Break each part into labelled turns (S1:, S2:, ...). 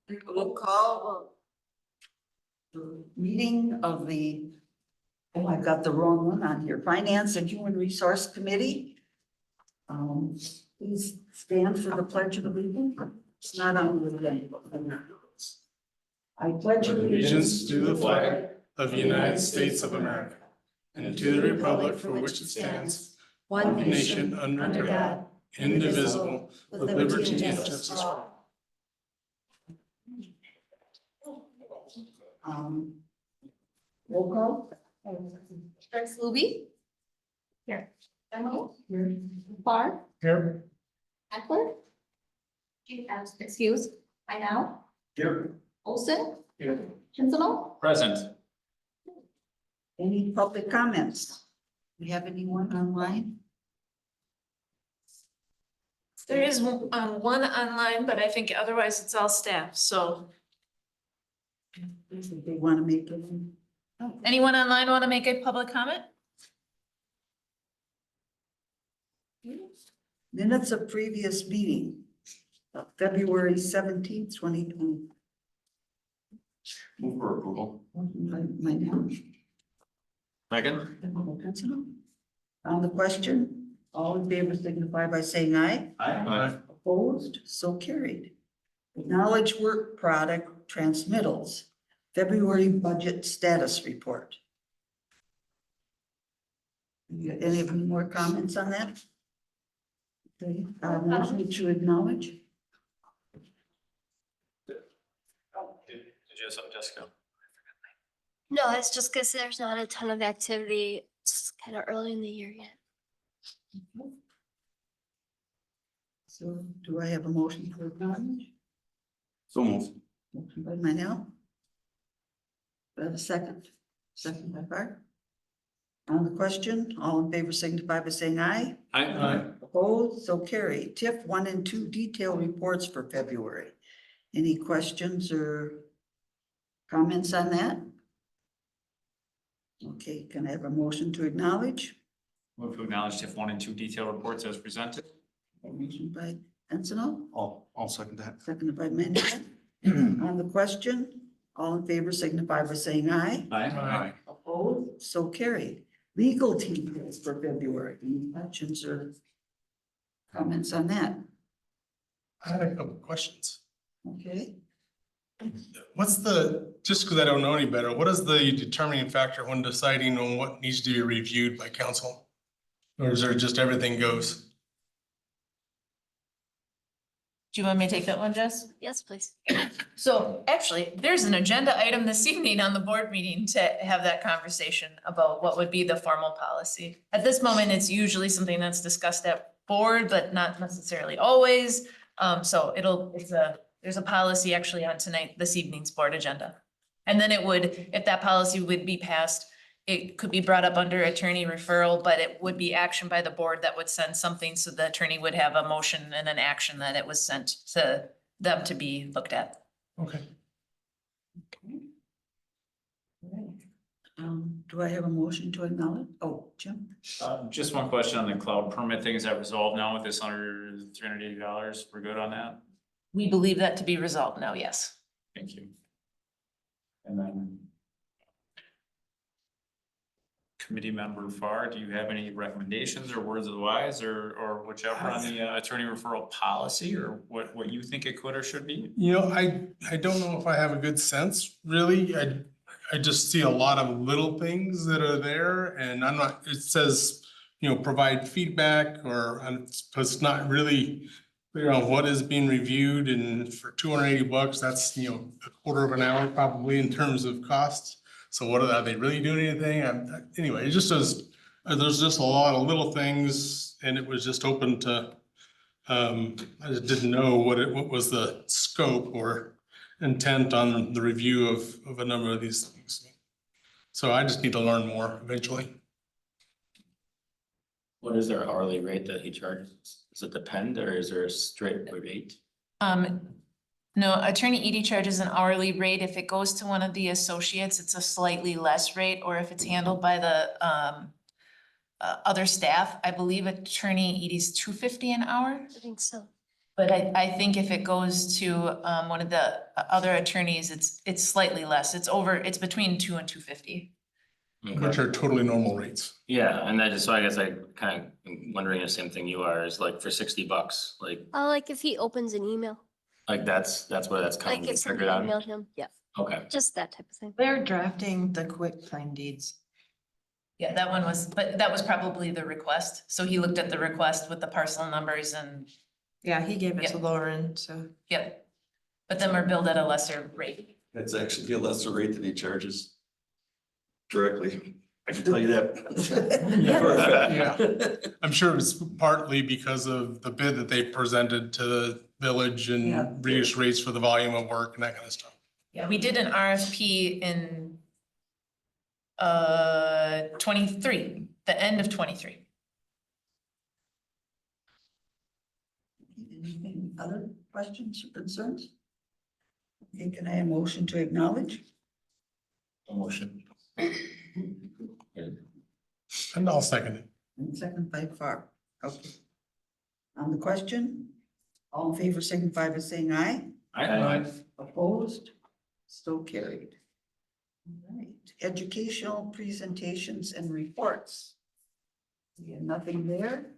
S1: We'll call the meeting of the, oh, I've got the wrong one on here, Finance and Human Resource Committee. Please stand for the Pledge of Allegiance. It's not on the agenda. I pledge
S2: Allegiance to the flag of the United States of America and to the republic for which it stands, one nation under God, indivisible, with liberty and justice for
S1: all. Roll call.
S3: Rex Luby. Here. Emily.
S1: Here.
S3: Barr.
S2: Here.
S3: Eckler. Excuse. I now.
S2: Here.
S3: Olson.
S2: Here.
S3: Pincinel.
S2: Present.
S1: Any public comments? We have anyone online?
S4: There is one online, but I think otherwise it's all staff, so.
S1: They want to make it.
S4: Anyone online want to make a public comment?
S1: Minutes of previous meeting, February 17th, 2020.
S2: Move for approval.
S1: My now.
S2: Second.
S1: On the question, all in favor signify by saying aye.
S2: Aye.
S1: Opposed, so carried. Acknowledge work product transmittals, February budget status report. Any of you more comments on that? Okay, motion to acknowledge.
S2: Did you have something, Jessica?
S5: No, it's just because there's not a ton of activity. It's kind of early in the year yet.
S1: So do I have a motion for acknowledge?
S2: So moved.
S1: Motion by Manel. Do I have a second? Second by Bart. On the question, all in favor signify by saying aye.
S2: Aye.
S1: Opposed, so carried. TIF 1 and 2 detail reports for February. Any questions or comments on that? Okay, can I have a motion to acknowledge?
S6: Move to acknowledge TIF 1 and 2 detailed reports as presented.
S1: Motion by Ensign,
S2: I'll second that.
S1: seconded by Manel. On the question, all in favor signify by saying aye.
S6: Aye.
S1: Opposed, so carried. Legal team for February. Any questions or comments on that?
S2: I had a couple of questions.
S1: Okay,
S2: What's the, just because I don't know any better, what is the determining factor when deciding on what needs to be reviewed by council? Or is there just everything goes?
S4: Do you want me to take that one, Jess?
S5: Yes, please.
S4: So actually, there's an agenda item this evening on the board meeting to have that conversation about what would be the formal policy. At this moment, it's usually something that's discussed at board, but not necessarily always. So there's a policy actually on this evening's board agenda. And then it would, if that policy would be passed, it could be brought up under attorney referral, but it would be action by the board that would send something. So the attorney would have a motion and an action that it was sent to them to be looked at.
S2: Okay.
S1: do I have a motion to acknowledge? Oh, Jim?
S6: Just one question on the cloud permit thing. Is that resolved now with this under $380? We're good on that?
S4: We believe that to be resolved now, yes.
S6: Thank you. And then committee member Farr, do you have any recommendations or words of the wise or whichever on the attorney referral policy or what you think it could or should be?
S2: You know, I don't know if I have a good sense, really. I just see a lot of little things that are there and I'm not, it says, you know, provide feedback or it's not really clear on what is being reviewed, and for $280, that's, you know, a quarter of an hour probably in terms of costs. So what are they really doing anything? Anyway, it just does, there's just a lot of little things and it was just open to, I just didn't know what was the scope or intent on the review of a number of these things. So I just need to learn more eventually.
S7: What is their hourly rate that he charges? Does it depend or is there a straight rate?
S4: No, attorney Edie charges an hourly rate. If it goes to one of the associates, it's a slightly less rate, or if it's handled by the other staff, I believe attorney Edie's $250 an hour.
S5: I think so.
S4: But I think if it goes to, one of the other attorneys, it's slightly less. It's between 2 and 250.
S2: Which are totally normal rates.
S7: Yeah, and so I guess I kind of am wondering the same thing you are, is like for $60,
S5: Like if he opens an email,
S7: that's where that's kind
S5: like
S7: of
S5: if somebody
S7: figured out.
S5: emailed him, yeah,
S7: Okay,
S5: just that type of thing.
S8: They're drafting the quick claim deeds.
S4: Yeah, that one was, but that was probably the request. So he looked at the request with the parcel numbers and,
S8: Yeah, he gave it to
S4: Yeah.
S8: Lauren, so.
S4: yep. But then we're billed at a lesser rate.
S9: That's actually a lesser rate than he charges directly. I can tell you that. For a fact.
S2: Yeah. I'm sure it's partly because of the bid that they presented to the village
S1: Yeah.
S2: and reduced rates for the volume of work and that kind of stuff.
S4: Yeah, we did an RFP in 23, the end of 23.
S1: Anything, other questions or concerns? Okay, can I have a motion to acknowledge?
S7: motion.
S2: And I'll second it.
S1: And second by Far. Okay. On the question, all in favor signify by saying aye. Opposed? So carried. All right, educational presentations and reports. We have nothing there.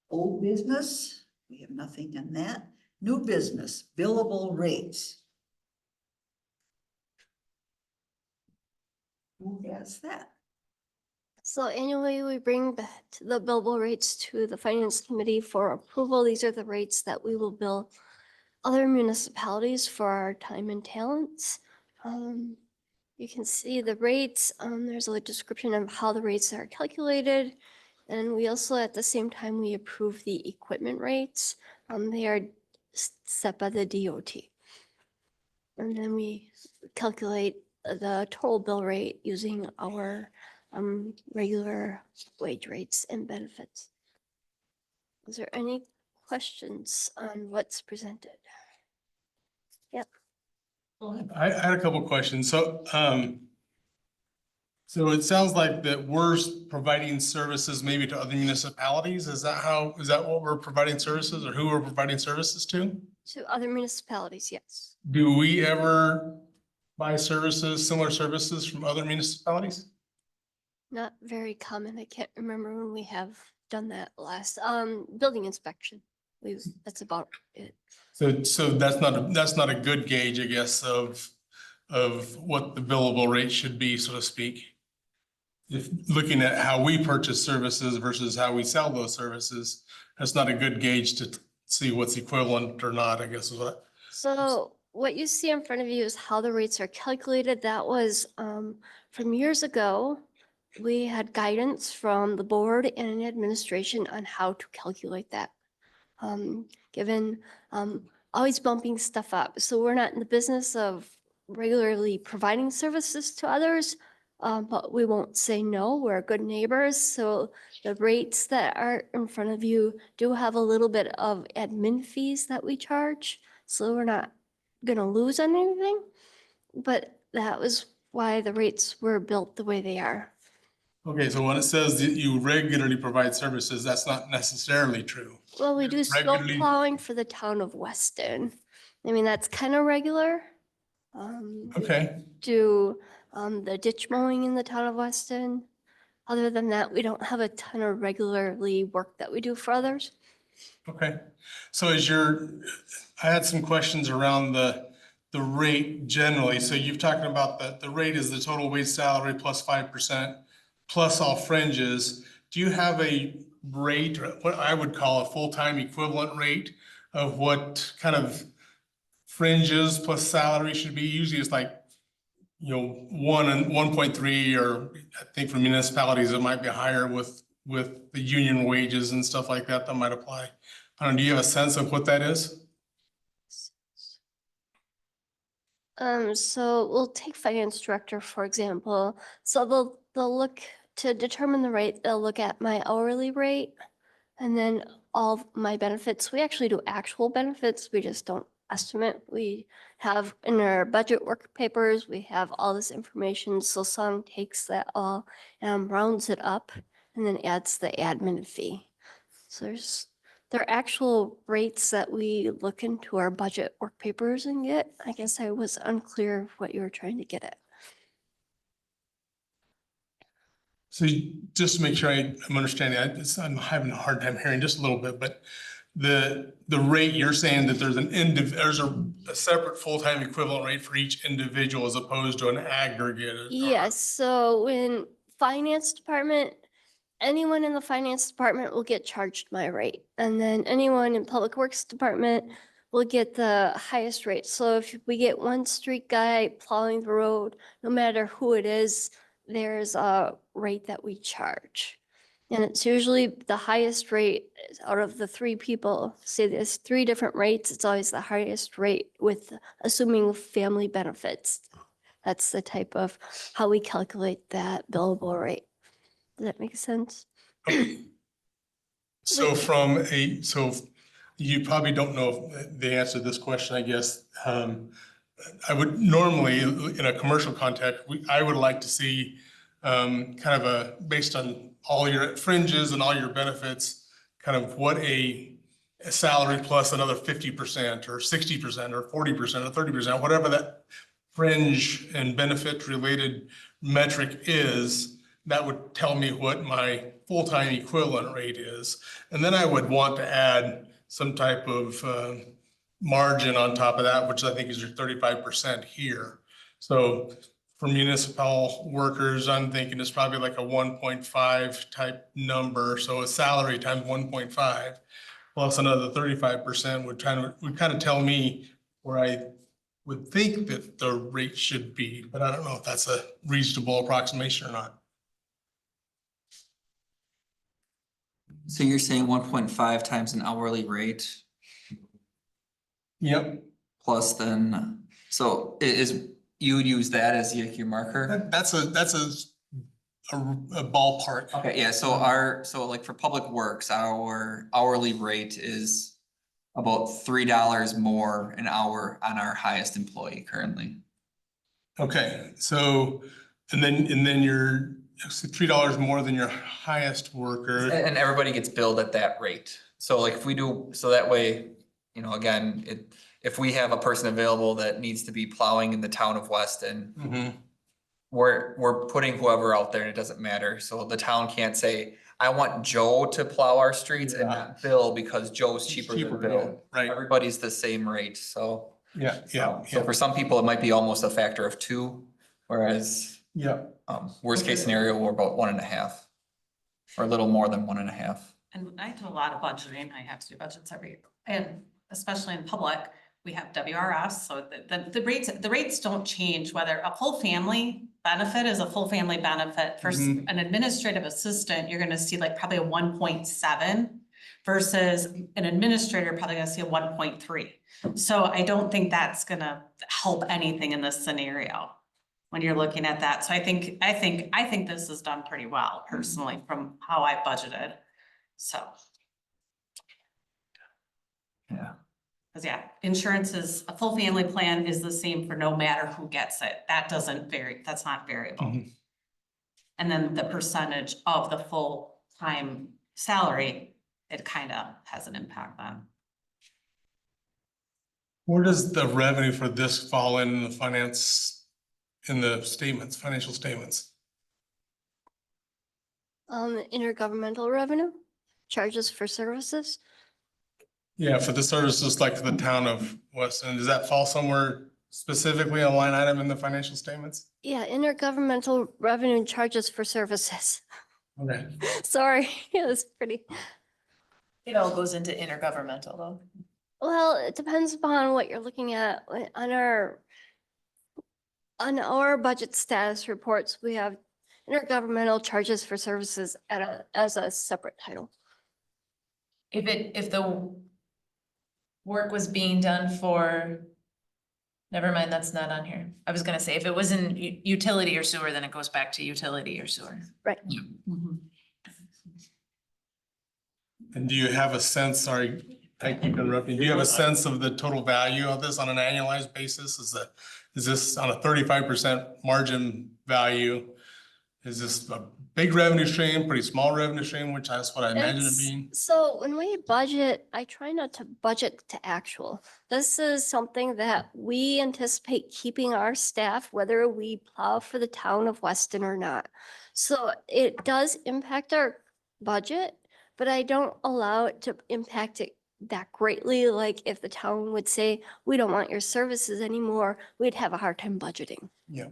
S1: Old business, we have nothing in that. New business, billable rates. Who has that?
S5: So annually, we bring the billable rates to the finance committee for approval. These are the rates that we will bill other municipalities for our time and talents. You can see the rates, there's a description of how the rates are calculated. And we also, at the same time, we approve the equipment rates. They are set by the DOT. And then we calculate the total bill rate using our regular wage rates and benefits. Is there any questions on what's presented?
S2: I had a couple questions. So it sounds like that we're providing services maybe to other municipalities. Is that what we're providing services or who we're providing services to?
S5: To other municipalities, yes.
S2: Do we ever buy similar services from other municipalities?
S5: Not very common. I can't remember when we have done that last. Building inspection. That's about it.
S2: So that's not a good gauge, I guess, of what the billable rate should be, so to speak. If looking at how we purchase services versus how we sell those services, that's not a good gauge to see what's equivalent or not, I guess is what.
S5: So what you see in front of you is how the rates are calculated. That was from years ago. We had guidance from the board and administration on how to calculate that. Given always bumping stuff up. So we're not in the business of regularly providing services to others, but we won't say no. We're good neighbors. So the rates that are in front of you do have a little bit of admin fees that we charge. So we're not going to lose on anything, but that was why the rates were built the way they are.
S2: Okay, so when it says that you regularly provide services, that's not necessarily true.
S5: Well, we do snow
S2: Regularly-
S5: plowing for the town of Weston. I mean, that's kind of regular.
S2: Okay,
S5: Do the ditch mowing in the town of Weston. Other than that, we don't have a ton of regularly work that we do for others.
S2: okay. So I had some questions around the rate generally. So you've talked about the rate is the total wage salary plus 5%, plus all fringes. Do you have a rate, or what I would call a full-time equivalent rate of what kind of fringes plus salary should be? Usually it's like, 1 and 1.3, or I think for municipalities, it might be higher with the union wages and stuff like that might apply. I don't know, do you have a sense of what that is?
S5: So we'll take finance director, for example. So they'll look to determine the rate, they'll look at my hourly rate and then all of my benefits. We actually do actual benefits. We just don't estimate. We have in our budget work papers, we have all this information. So Song takes that all and rounds it up and then adds the admin fee. So there's They're actual rates that we look into our budget work papers and get. I guess I was unclear of what you were trying to get at.
S2: So just to make sure I'm understanding, I'm having a hard time hearing just a little bit, but the rate, you're saying that there's there's a separate full-time equivalent rate for each individual as opposed to an aggregate?
S5: Yes, so in finance department, anyone in the finance department will get charged my rate. And then anyone in public works department will get the highest rate. So if we get one street guy plowing the road, no matter who it is, there's a rate that we charge. And it's usually the highest rate out of the three people. Say there's three different rates, it's always the highest rate with assuming family benefits. That's the type of how we calculate that billable rate. Does that make sense?
S2: So so you probably don't know the answer to this question, I guess. I would normally, in a commercial context, I would like to see kind of based on all your fringes and all your benefits, kind of what a salary plus another 50% or 60% or 40% or 30%, whatever that fringe and benefit related metric is, that would tell me what my full-time equivalent rate is. And then I would want to add some type of margin on top of that, which I think is your 35% here. So for municipal workers, I'm thinking it's probably like a 1.5 type number. So a salary times 1.5 plus another 35% would kind of tell me where I would think that the rate should be, but I don't know if that's a reasonable approximation or not.
S10: So you're saying 1.5 times an hourly rate
S2: Yep,
S10: plus then, so you would use that as your marker?
S2: that's a ballpark.
S10: Okay, yeah, so like for public works, our hourly rate is about $3 more an hour on our highest employee currently.
S2: Okay, so, and then you're $3 more than your highest worker.
S10: And everybody gets billed at that rate. So like if we do, so that way, you know, again, if we have a person available that needs to be plowing in the town of Weston,
S2: Mhm.
S10: we're putting whoever out there and it doesn't matter. So the town can't say, I want Joe to plow our streets and not Bill because Joe's cheaper than Bill.
S2: Right,
S10: Everybody's the same rate, so.
S2: yeah.
S10: So for some people, it might be almost a factor of 2, whereas
S2: Yeah,
S10: worst case scenario, we're about 1.5. Or a little more than 1.5.
S11: And I do a lot of budgeting. I have to do budgets every year. And especially in public, we have WRS. So the rates don't change whether a full family benefit is a full family benefit. For an administrative assistant, you're gonna see like probably a 1.7 versus an administrator probably gonna see a 1.3. So I don't think that's gonna help anything in this scenario when you're looking at that. So I think this is done pretty well personally from how I budgeted. So.
S10: Yeah.
S11: Cause yeah, insurance is, a full family plan is the same for no matter who gets it. That doesn't vary, that's not variable. And then the percentage of the full-time salary, it kind of has an impact on.
S2: where does the revenue for this fall in the statements, financial statements?
S5: Intergovernmental revenue, charges for services.
S2: Yeah, for the services like the town of Weston, does that fall somewhere specifically a line item in the financial statements?
S5: Yeah, intergovernmental revenue and charges for services.
S2: Okay.
S5: Sorry, it was pretty.
S4: It all goes into intergovernmental though.
S5: Well, it depends upon what you're looking at. On our budget status reports, we have intergovernmental charges for services as a separate title.
S4: If the work was being done for, never mind, that's not on here. I was gonna say, if it was in utility or sewer, then it goes back to utility or sewer.
S5: Right.
S2: And do you have a sense, sorry, I keep interrupting, do you have a sense of the total value of this on an annualized basis? Is this on a 35% margin value? Is this $1 big revenue stream, pretty small revenue stream, which that's what I imagine it
S5: It's-
S2: being.
S5: So when we budget, I try not to budget to actual. This is something that we anticipate keeping our staff, whether we plow for the town of Weston or not. So it does impact our budget, but I don't allow it to impact it that greatly. Like if the town would say, we don't want your services anymore, we'd have a hard time budgeting.
S2: Yeah.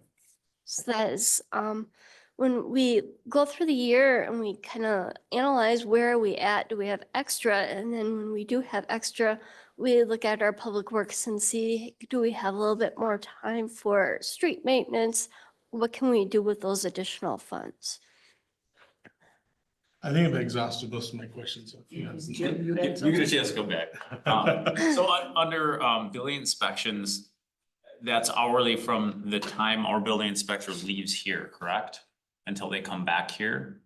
S5: So that is, when we go through the year and we kind of analyze where are we at, do we have extra? And then when we do have extra, we look at our public works and see, do we have a little bit more time for street maintenance? What can we do with those additional funds?
S2: I think I've exhausted most of my questions. So if you have some-
S1: Jim, you
S6: You
S1: had
S6: get
S1: something?
S6: a chance to go back. So under building inspections, that's hourly from the time our building inspector leaves here, correct? Until they come back here.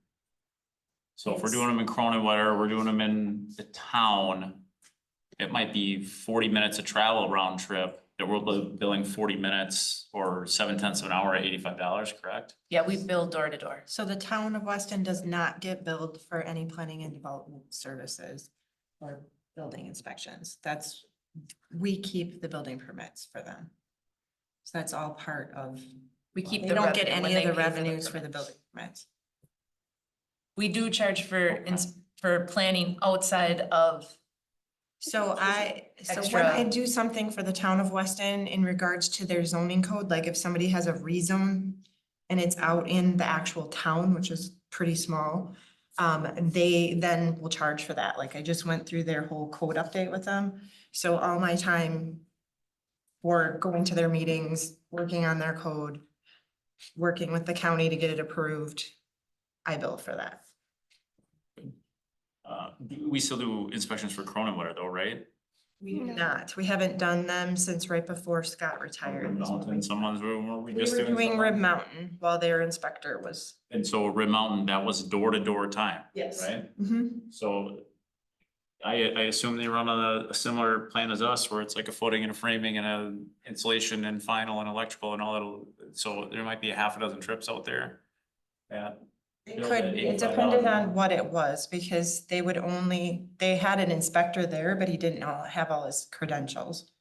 S6: So if we're doing them in Cronin, we're doing them in the town, it might be 40 minutes of travel round trip that we're billing 40 minutes or 7/10 of an hour at $85, correct?
S4: Yeah, we bill door to door.
S8: So the town of Weston does not get billed for any planning and development services or building inspections. That's, we keep the building permits for them. So that's all part of,
S4: We keep
S8: they
S4: the
S8: don't get
S4: revenue when
S8: any of
S4: they
S8: the
S4: pay
S8: revenues for the
S4: permits.
S8: building permits.
S4: We do charge for planning outside of,
S8: So so
S4: Extra.
S8: when I do something for the town of Weston in regards to their zoning code, like if somebody has a rezone and it's out in the actual town, which is pretty small, they then will charge for that. Like I just went through their whole code update with them. So all my time for going to their meetings, working on their code, working with the county to get it approved, I bill for that.
S6: We still do inspections for Cronin though, right?
S8: We do
S5: No.
S8: not. We haven't done them since right before Scott retired.
S6: Mountain, someone's, were we
S8: We
S6: just
S8: were
S6: doing?
S8: doing
S6: some-
S8: Rib Mountain while their inspector was.
S6: And so Rib Mountain, that was door to door time,
S8: Yes.
S6: right?
S8: Mhm.
S6: So I assume they run on a similar plan as us, where it's like a footing and a framing and a insulation and final and electrical and all that. So there might be a half a dozen trips out there. Yeah.
S8: It could, it depended on what it was, because they would only, they had an inspector there, but he didn't have all his credentials.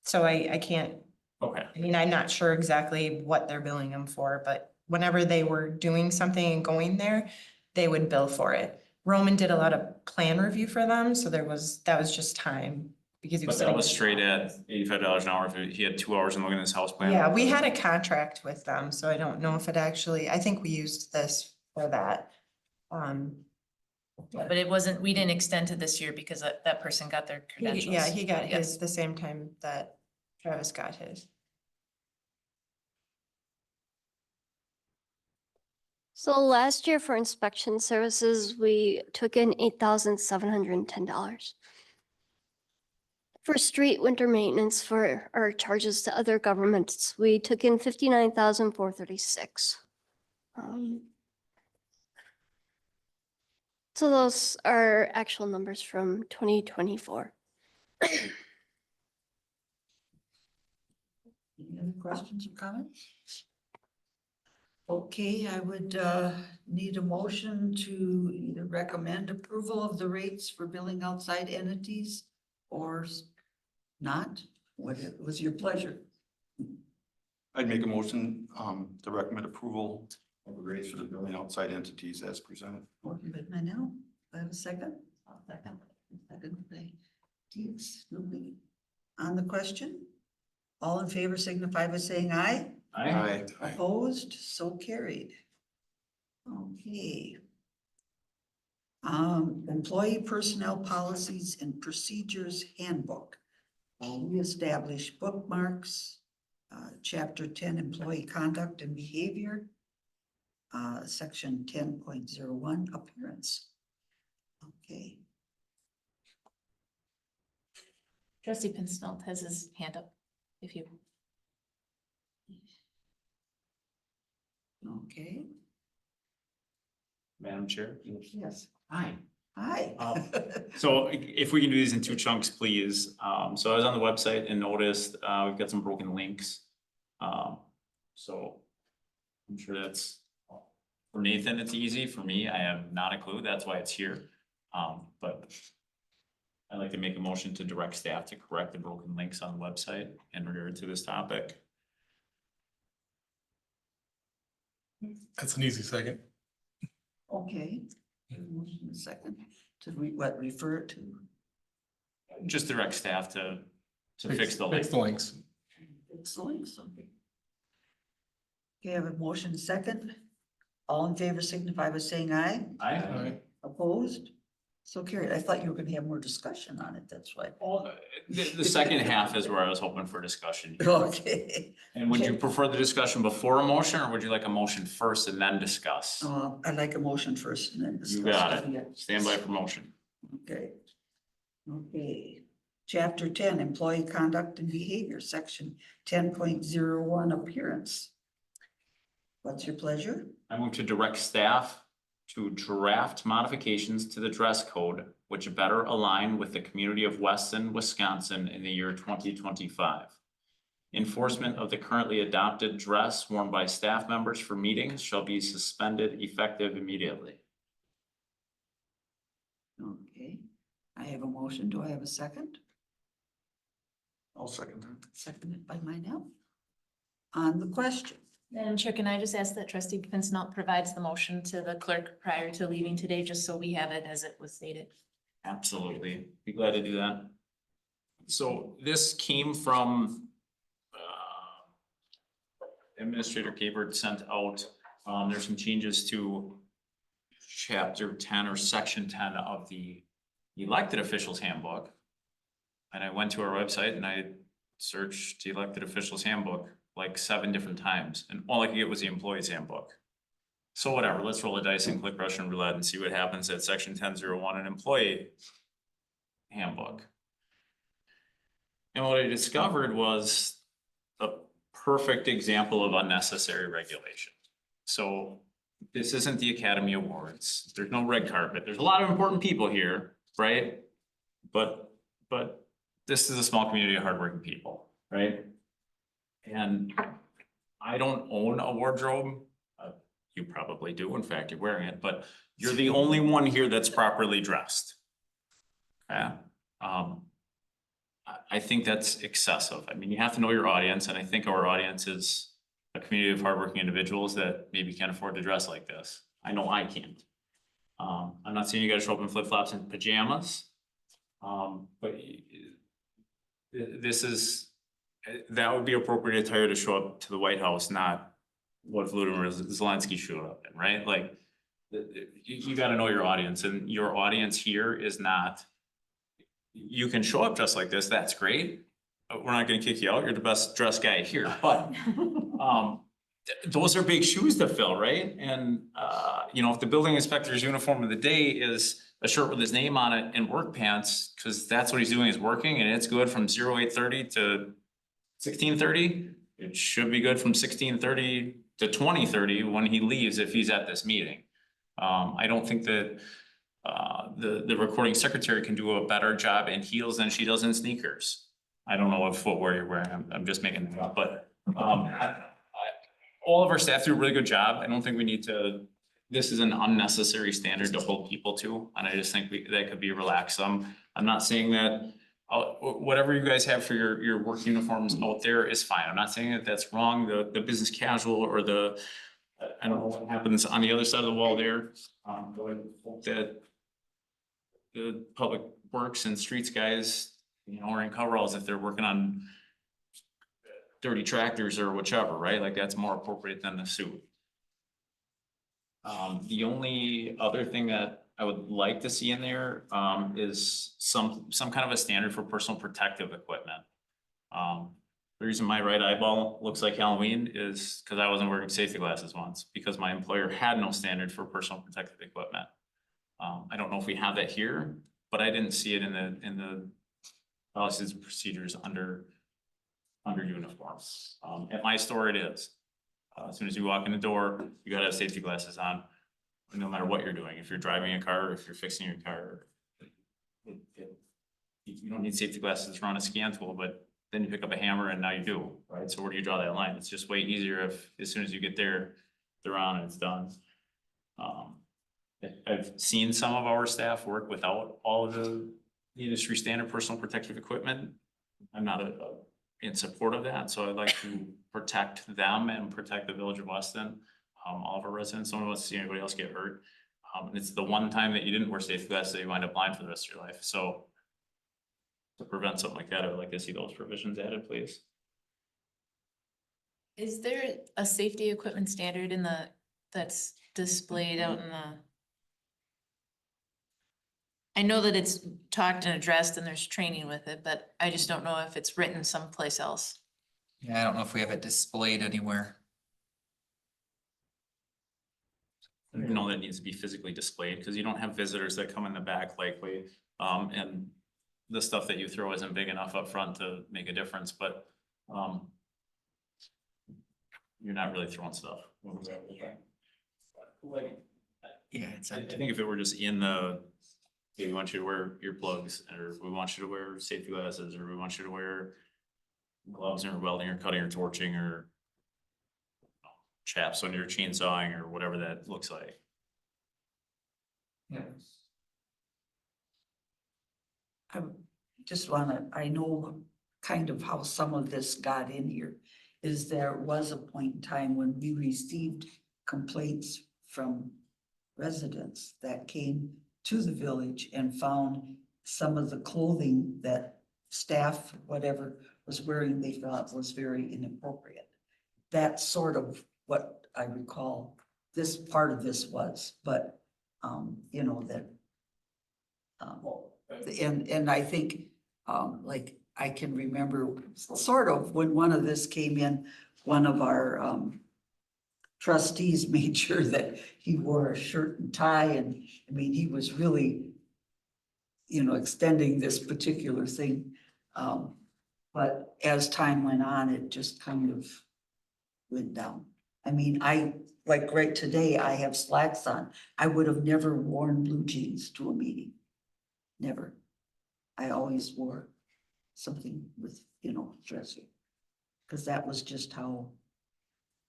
S8: So I can't,
S6: Okay.
S8: I mean, I'm not sure exactly what they're billing them for, but whenever they were doing something and going there, they would bill for it. Roman did a lot of plan review for them, so that was just time, because he was
S6: But
S8: sitting.
S6: that was straight at $85 an hour if he had 2 hours and looking at his house plan.
S8: Yeah, we had a contract with them, so I don't know if it actually, I think we used this for that.
S4: but it wasn't, we didn't extend to this year because that person got their credentials.
S8: Yeah, he got
S4: Yes.
S8: his the same time that Travis got his.
S5: So last year for inspection services, we took in $8,710. For street winter maintenance for our charges to other governments, we took in $59,436. So those are actual numbers from 2024.
S1: Any other questions or comments? Okay, I would need a motion to either recommend approval of the rates for billing outside entities or not. What was your pleasure?
S9: I'd make a motion to recommend approval of the rates for the building outside entities as presented.
S1: Motion by Manel, do I have a second? Second. Second by Deeds, nobody. On the question? All in favor signify by saying aye.
S9: Aye.
S1: Opposed, so carried. Okay. Employee personnel policies and procedures handbook. We establish bookmarks, chapter 10, employee conduct and behavior. Section 10.01, appearance. Okay,
S4: Trustee Pincinel has his hand up, if you.
S1: okay,
S6: Madam Chair.
S1: yes,
S6: Hi.
S1: hi.
S6: So if we can do these in 2 chunks, please. So I was on the website and noticed, we've got some broken links. So I'm sure that's, for Nathan, it's easy. For me, I have not a clue. That's why it's here. But I'd like to make a motion to direct staff to correct the broken links on the website in regard to this topic.
S2: That's an easy second.
S1: Okay. Motion and second, to refer it to?
S6: Just direct staff to fix the link.
S2: Fix the links.
S1: Excellent. Okay, I have a motion second. All in favor signify by saying aye.
S6: I,
S1: Opposed? So carried. I thought you were gonna have more discussion on it, that's why.
S6: the second half is where I was hoping for discussion.
S1: Okay.
S6: And would you prefer the discussion before a motion, or would you like a motion first and then discuss?
S1: I'd like a motion first and then discuss.
S6: You got it. Stand by for motion.
S1: Okay. Okay. Chapter 10, Employee Conduct and Behavior, Section 10.01, Appearance. What's your pleasure?
S6: I move to direct staff to draft modifications to the dress code which better align with the community of Weston, Wisconsin in the year 2025. Enforcement of the currently adopted dress worn by staff members for meetings shall be suspended effective immediately.
S1: Okay, I have a motion. Do I have a second?
S9: I'll second that.
S1: Seconded by Minell. On the question.
S4: Madam Chair, can I just ask that trustee Pincinel provides the motion to the clerk prior to leaving today, just so we have it as it was stated?
S6: Absolutely. Be glad to do that. So this came from Administrator Gabert sent out, there's some changes to chapter 10 or section 10 of the elected officials handbook. And I went to our website and I searched the elected officials handbook like 7 different times, and all I could get was the employees handbook. So whatever, let's roll the dice and click Russian roulette and see what happens at section 10.01, an employee handbook. And what I discovered was a perfect example of unnecessary regulation. So this isn't the Academy Awards. There's no red carpet. There's a lot of important people here, right? But this is a small community of hardworking people, right? And I don't own a wardrobe. You probably do. In fact, you're wearing it, but you're the only one here that's properly dressed. Okay. I think that's excessive. I mean, you have to know your audience, and I think our audience is a community of hardworking individuals that maybe can't afford to dress like this. I know I can't. I'm not saying you guys show up in flip-flops and pajamas. But this is, that would be appropriate attire to show up to the White House, not what Volodymyr Zelensky showed up in, right? Like, you gotta know your audience, and your audience here is not, you can show up just like this, that's great. But we're not gonna kick you out, you're the best dressed guy here, but those are big shoes to fill, right? And you know, if the building inspector's uniform of the day is a shirt with his name on it and work pants, because that's what he's doing, is working, and it's good from 08:30 to 16:30. It should be good from 16:30 to 20:30 when he leaves, if he's at this meeting. I don't think that the recording secretary can do a better job in heels than she does in sneakers. I don't know what footwear you're wearing. I'm just making it up, but all of our staff do a really good job. I don't think we need to, this is an unnecessary standard to hold people to, and I just think that could be relaxed. I'm not saying that whatever you guys have for your work uniforms out there is fine. I'm not saying that that's wrong. The business casual or the, I don't know what happens on the other side of the wall there. But I hope that the public works and streets guys, you know, are in coveralls if they're working on dirty tractors or whichever, right? Like, that's more appropriate than the suit. The only other thing that I would like to see in there is some kind of a standard for personal protective equipment. The reason my right eyeball looks like Halloween is because I wasn't wearing safety glasses once, because my employer had no standard for personal protective equipment. I don't know if we have that here, but I didn't see it in the policies and procedures under uniforms. At my store, it is. As soon as you walk in the door, you gotta have safety glasses on, no matter what you're doing. If you're driving a car, or if you're fixing your car, you don't need safety glasses to run a scan tool, but then you pick up a hammer and now you do, right? So where do you draw that line? It's just way easier if, as soon as you get there, they're on and it's done. I've seen some of our staff work without all of the industry standard personal protective equipment. I'm not in support of that, so I'd like to protect them and protect the village of Weston. All of our residents, don't want to see anybody else get hurt. And it's the one time that you didn't wear safety glasses that you wind up blind for the rest of your life, so. To prevent something like that, I would like to see those provisions added, please.
S4: Is there a safety equipment standard in that's displayed out in the? I know that it's talked and addressed and there's training with it, but I just don't know if it's written someplace else.
S10: Yeah, I don't know if we have it displayed anywhere.
S6: I know that needs to be physically displayed, because you don't have visitors that come in the back likely, and the stuff that you throw isn't big enough up front to make a difference, but, you're not really throwing stuff. Like,
S10: Yeah, it's
S6: I think if it were just in the, hey, we want you to wear earplugs, or we want you to wear safety glasses, or we want you to wear gloves or welding or cutting or torching or chaps when you're chainsawing or whatever that looks like.
S10: Yeah.
S1: I just wanna, I know kind of how some of this got in here. Is there was a point in time when we received complaints from residents that came to the village and found some of the clothing that staff, whatever, was wearing, they thought was very inappropriate. That's sort of what I recall this part of this was, but, you know, that, and I think, like, I can remember sort of when one of this came in, one of our, trustees made sure that he wore a shirt and tie, and, I mean, he was really, you know, extending this particular thing. But as time went on, it just kind of went down. I mean, like right today, I have slacks on. I would have never worn blue jeans to a meeting. Never. I always wore something with, you know, dressing. Because that was just how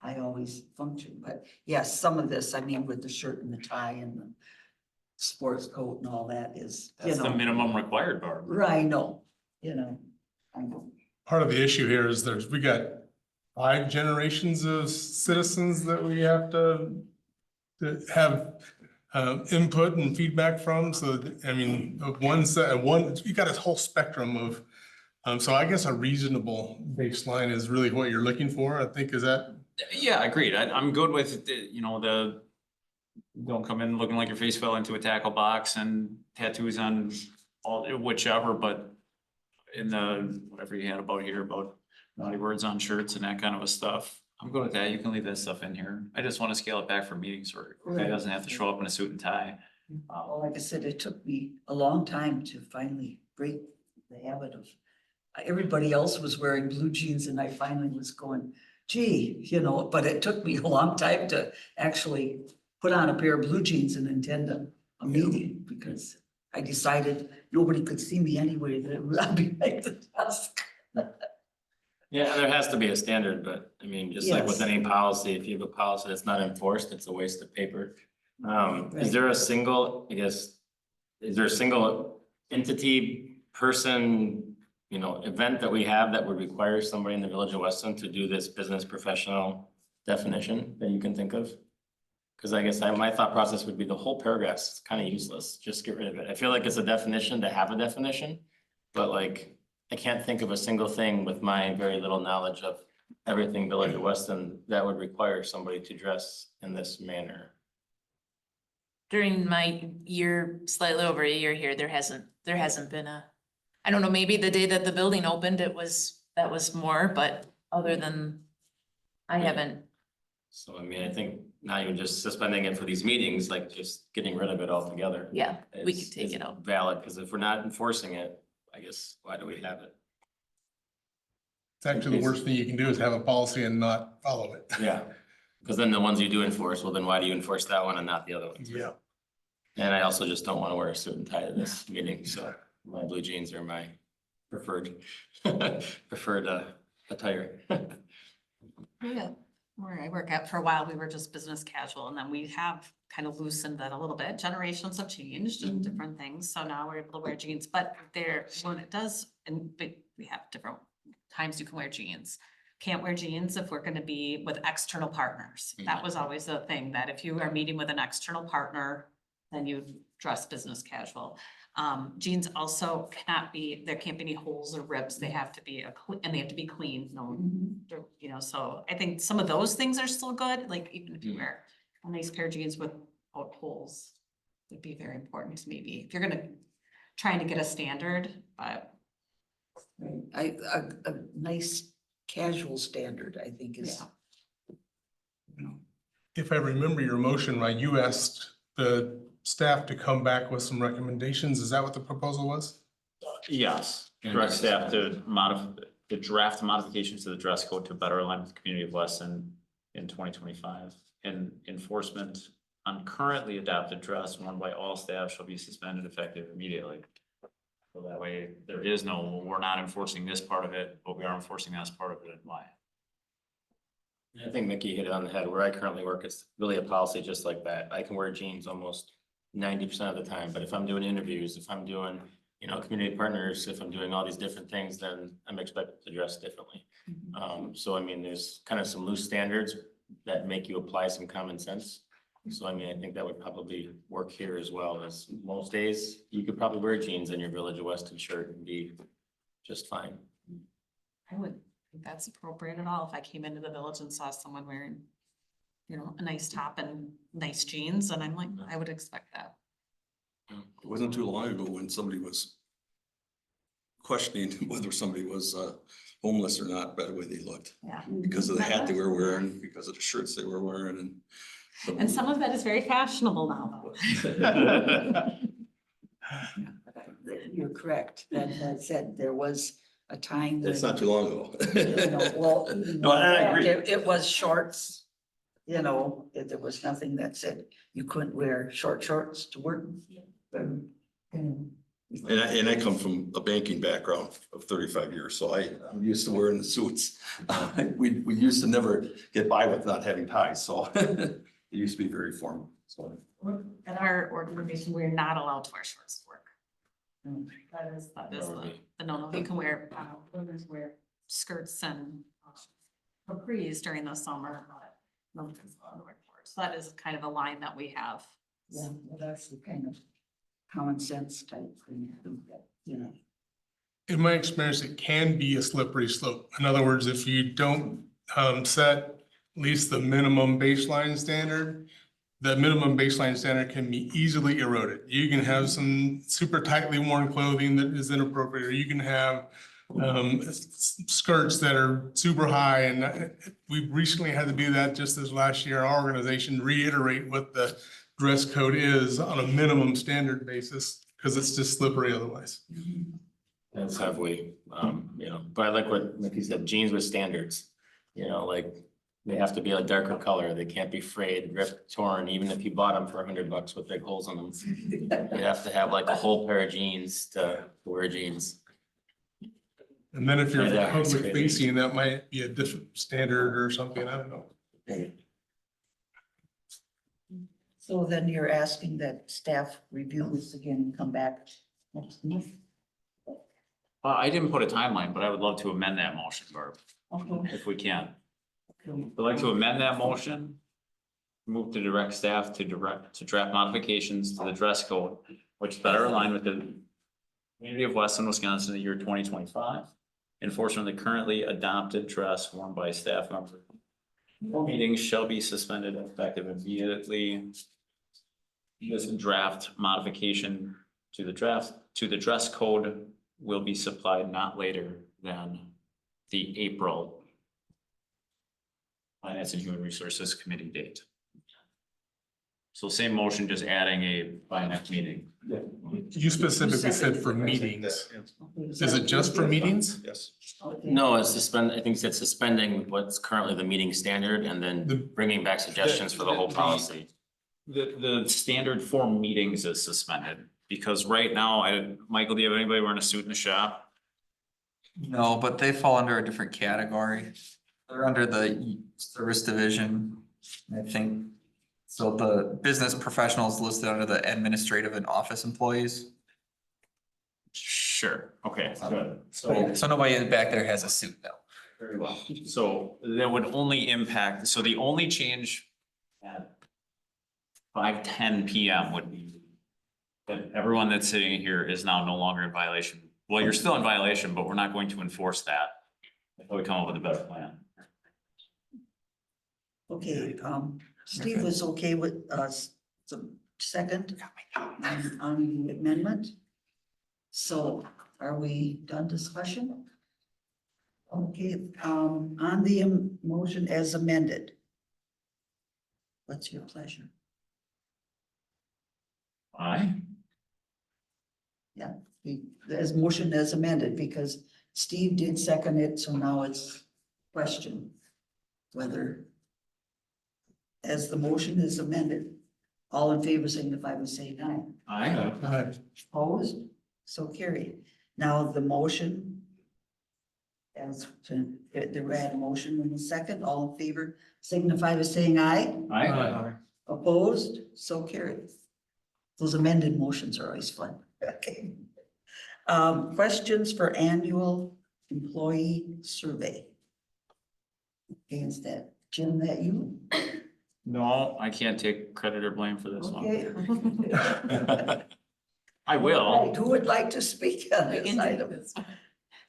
S1: I always functioned. But yes, some of this, I mean, with the shirt and the tie and the sports coat and all that is, you
S6: That's the
S1: know.
S6: minimum required, Barb.
S1: Right, I know, you know, I know.
S2: Part of the issue here is we got 5 generations of citizens that we have to have input and feedback from. So, I mean, you got a whole spectrum of, so I guess a reasonable baseline is really what you're looking for, I think, is that?
S6: Yeah, agreed. I'm good with, you know, don't come in looking like your face fell into a tackle box and tattoos on all, whichever, but in the, whatever you had about here, about naughty words on shirts and that kind of a stuff. I'm good with that. You can leave that stuff in here. I just want to scale it back for meetings where it doesn't have to show up in a suit and tie.
S1: Well, like I said, it took me a long time to finally break the habit of, everybody else was wearing blue jeans and I finally was going, gee, you know, but it took me a long time to actually put on a pair of blue jeans and attend a meeting, because I decided nobody could see me anyway, that it would be like the desk.
S7: Yeah, there has to be a standard, but I mean, just like with
S1: Yes.
S7: any policy, if you have a policy that's not enforced, it's a waste of paper.
S1: Right.
S7: Is there a single, I guess, is there a single entity, person, you know, event that we have that would require somebody in the village of Weston to do this business professional definition that you can think of? Cause I guess my thought process would be the whole paragraph's kind of useless, just get rid of it. I feel like it's a definition to have a definition, but like, I can't think of a single thing with my very little knowledge of everything village of Weston that would require somebody to dress in this manner.
S4: During my year, slightly over a year here, there hasn't been I don't know, maybe the day that the building opened, that was more, but other than, I haven't.
S7: So I mean, I think not even just suspending it for these meetings, like just getting rid of it altogether.
S4: Yeah, we
S7: is-
S4: could take
S7: is
S4: it out.
S7: Valid, because if we're not enforcing it, I guess, why do we have it?
S2: It's actually the worst thing you can do is have a policy and not follow it.
S7: Yeah, because then the ones you do enforce, well, then why do you enforce that one and not the other ones?
S2: Yeah.
S7: And I also just don't want to wear a suit and tie to this meeting, so my blue jeans are my preferred attire.
S4: Yeah.
S11: Where I work at for a while, we were just business casual, and then we have kind of loosened that a little bit. Generations have changed and different things, so now we're able to wear jeans, but there, when it does, but we have different times you can wear jeans. Can't wear jeans if we're gonna be with external partners. That was always the thing, that if you are meeting with an external partner, then you dress business casual. Jeans also cannot be, there can't be any holes or rips, they have to be and they have to be clean, no, you know, so I think some of those things are still good, like even if you wear a nice pair of jeans without holes would be very important maybe, if you're gonna, trying to get a standard, but
S1: A nice casual standard, I think is.
S11: Yeah.
S1: You know,
S2: If I remember your motion right, you asked the staff to come back with some recommendations. Is that what the proposal was?
S6: Yes, direct staff to the draft modifications to the dress code to better align with the community of Weston in 2025. And enforcement on currently adopted dress worn by all staff shall be suspended effective immediately. So that way, there is no, we're not enforcing this part of it, but we are enforcing this part of it and why.
S7: I think Mickey hit it on the head. Where I currently work, it's really a policy just like that. I can wear jeans almost 90% of the time, but if I'm doing interviews, if I'm doing, you know, community partners, if I'm doing all these different things, then I'm expected to dress differently. So I mean, there's kind of some loose standards that make you apply some common sense. So I mean, I think that would probably work here as well, as most days you could probably wear jeans in your Village of Weston shirt and be just fine.
S11: I would think that's appropriate at all, if I came into the village and saw someone wearing, you know, a nice top and nice jeans, and I'm like, I would expect that.
S9: It wasn't too long ago when somebody was questioning whether somebody was homeless or not by the way they looked,
S11: Yeah.
S9: because of the hat they were wearing, because of the shirts they were wearing, and.
S11: And some of that is very fashionable now, though.
S1: You're correct. That said, there was a time.
S9: It's
S1: when,
S9: not too long ago.
S1: you know, well, even
S9: No, I agree.
S1: It was shorts, you know, there was nothing that said you couldn't wear short shorts to work.
S9: And I come from a banking background of 35 years, so I'm used to wearing the suits. We used to never get by with not having ties, so it used to be very formal, so.
S11: At our organization, we're not allowed to wear shorts to work. That is the no, you can wear, women's wear skirts and capris during the summer, but no one's allowed to wear shorts. So that is kind of a line that we have.
S1: Yeah, well, that's the kind of common sense type thing, you know.
S2: In my experience, it can be a slippery slope. In other words, if you don't set at least the minimum baseline standard, the minimum baseline standard can be easily eroded. You can have some super tightly worn clothing that is inappropriate, or you can have skirts that are super high. And we recently had to do that just this last year. Our organization reiterate what the dress code is on a minimum standard basis, because it's just slippery otherwise.
S7: That's halfway, you know, but I like what Mickey said, jeans with standards, you know, like they have to be a darker color. They can't be frayed, ripped, torn, even if you bought them for $100 with big holes in them. You have to have like a whole pair of jeans to wear jeans.
S2: And then if you're
S7: Yeah, it's
S2: public
S7: crazy.
S2: facing, that might be a different standard or something, I don't know.
S1: So then you're asking that staff review this again and come back next month?
S6: I didn't put a timeline, but I would love to amend that motion, Barb,
S1: Okay.
S6: if we can. I'd like to amend that motion. Move to direct staff to draft modifications to the dress code, which better align with the community of Weston, Wisconsin, in the year 2025. Enforcement of the currently adopted dress worn by staff members. No meetings shall be suspended effective immediately. This draft modification to the dress code will be supplied not later than the April Finance and Human Resources Committee date. So same motion, just adding a by next meeting.
S2: You specifically said for meetings. Is it just for meetings?
S9: Yes.
S7: No, it's I think it said suspending what's currently the meeting standard and then bringing back suggestions for the whole policy.
S6: The standard for meetings is suspended, because right now, Michael, do you have anybody wearing a suit in the shop?
S10: No, but they fall under a different category. They're under the service division, I think. So the business professionals listed under the administrative and office employees.
S6: Sure, okay, good. So,
S10: So nobody back there has a suit though.
S6: very well. So that would only impact, so the only change at 5:10 PM would be that everyone that's sitting here is now no longer in violation. Well, you're still in violation, but we're not going to enforce that until we come up with a better plan.
S1: Okay, Steve was okay with some second on the amendment. So are we done discussion? Okay, on the motion as amended. What's your pleasure?
S6: Aye.
S1: As motion as amended, because Steve did second it, so now it's question whether as the motion is amended, all in favor signify by saying aye.
S6: Aye.
S1: Opposed? So carried. Now the motion as to, the red motion in the second, all in favor signify by saying aye.
S6: Aye.
S1: Opposed? So carried. Those amended motions are always fun. Okay. Questions for annual employee survey? Okay, is that, Jim, that you?
S6: No, I can't take credit or blame for this one.
S1: Okay.
S6: I will.
S1: Who would like to speak on this item?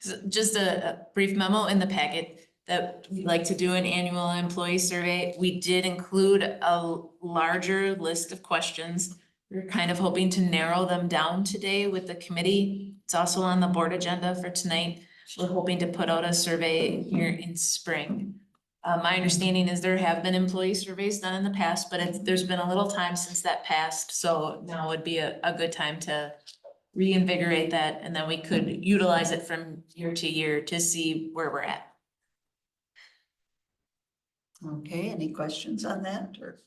S4: So just a brief memo in the packet that we like to do an annual employee survey. We did include a larger list of questions. We're kind of hoping to narrow them down today with the committee. It's also on the board agenda for tonight. We're hoping to put out a survey here in spring. My understanding is there have been employee surveys done in the past, but there's been a little time since that passed. So now would be a good time to reinvigorate that, and then we could utilize it from year to year to see where we're at.
S1: Okay, any questions on that or?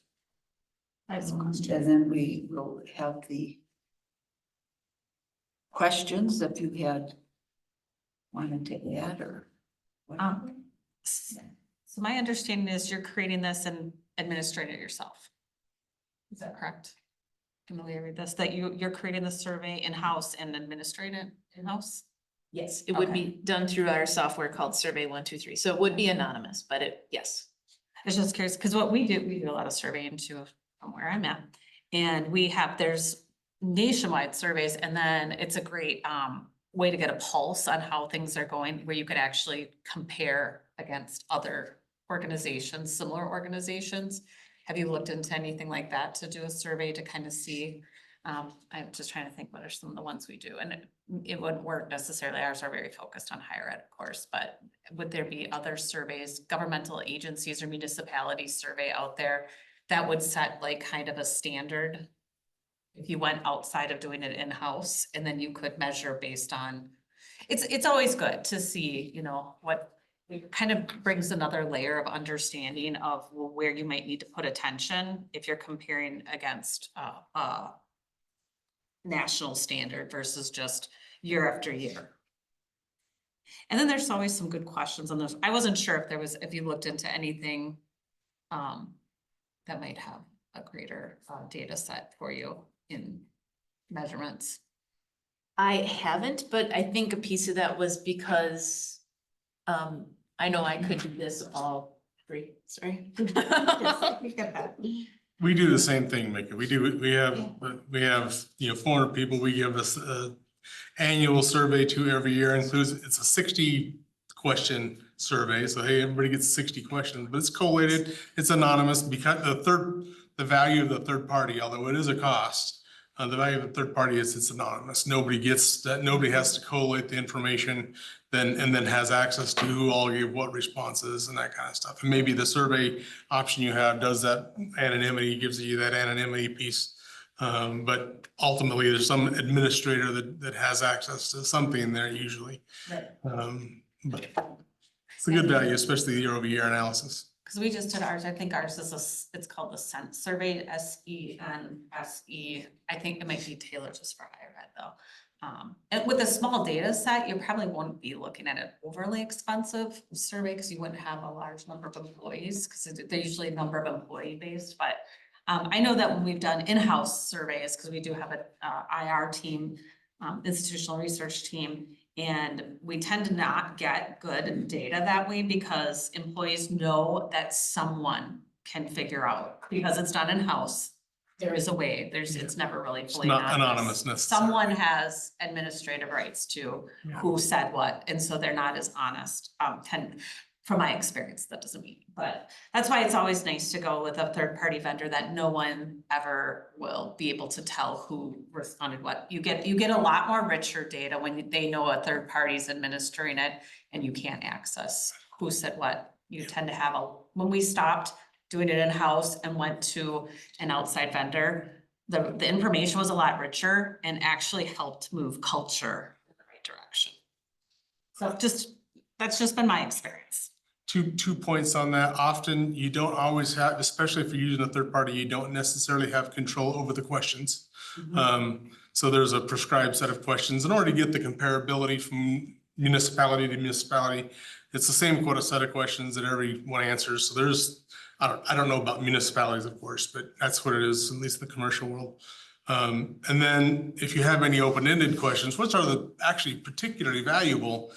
S11: I have some
S1: And
S11: questions.
S1: then we will have the questions if you had wanted to add or. whatever.
S11: So my understanding is you're creating this and administrating it yourself. Is that correct? Can we read this, that you're creating the survey in-house and administrating it in-house?
S4: Yes, it would be done through our software called Survey 123. So it would be anonymous, but yes.
S11: I was just curious, because what we do a lot of surveying too, from where I'm at. And there's nationwide surveys, and then it's a great way to get a pulse on how things are going, where you could actually compare against other organizations, similar organizations. Have you looked into anything like that to do a survey to kind of see? I'm just trying to think what are some of the ones we do, and it wouldn't work necessarily. Ours are very focused on higher ed, of course, but would there be other surveys, governmental agencies or municipalities survey out there that would set like kind of a standard? If you went outside of doing it in-house, and then you could measure based on, it's always good to see, you know, what it kind of brings another layer of understanding of where you might need to put attention if you're comparing against national standard versus just year after year. And then there's always some good questions on those. I wasn't sure if you looked into anything that might have a greater data set for you in measurements.
S4: I haven't, but I think a piece of that was because I know I could do this all free, sorry.
S2: We do the same thing, Mickey. We have, you know, 400 people. We give us a annual survey to every year. Includes, it's a 60 question survey. So hey, everybody gets 60 questions, but it's collated, it's anonymous because the value of the third party, although it is a cost, the value of the third party is it's anonymous. Nobody gets that, nobody has to collate the information and then has access to who all gave what responses and that kind of stuff. And maybe the survey option you have does that anonymity, gives you that anonymity piece. But ultimately, there's some administrator that has access to something there usually.
S11: Right.
S2: But it's a good value, especially the year-over-year analysis.
S11: Because we just did ours, I think ours is it's called the Sense Survey, SENSE. I think it might be tailored just for higher ed though. and with a small data set, you probably won't be looking at an overly expensive survey because you wouldn't have a large number of employees, because they're usually a number of employee based, but I know that when we've done in-house surveys, because we do have a IR team, institutional research team, and we tend to not get good data that way because employees know that someone can figure out, because it's done in-house. There is a way, it's never really
S2: It's
S11: fully
S2: not
S11: anonymous.
S2: anonymous necessarily.
S11: Someone has administrative rights to who said what, and so they're not as honest, from my experience, that doesn't mean, but that's why it's always nice to go with a third-party vendor that no one ever will be able to tell who responded what. You get a lot more richer data when they know a third party's administering it and you can't access who said what. You tend to have when we stopped doing it in-house and went to an outside vendor, the information was a lot richer and actually helped move culture in the right direction. So that's just been my experience.
S2: Two points on that. Often you don't always have, especially if you're using a third party, you don't necessarily have control over the questions. So there's a prescribed set of questions. In order to get the comparability from municipality to municipality, it's the same quota set of questions that everyone answers. So there's, I don't know about municipalities, of course, but that's what it is, at least in the commercial world. And then if you have any open-ended questions, which are actually particularly valuable,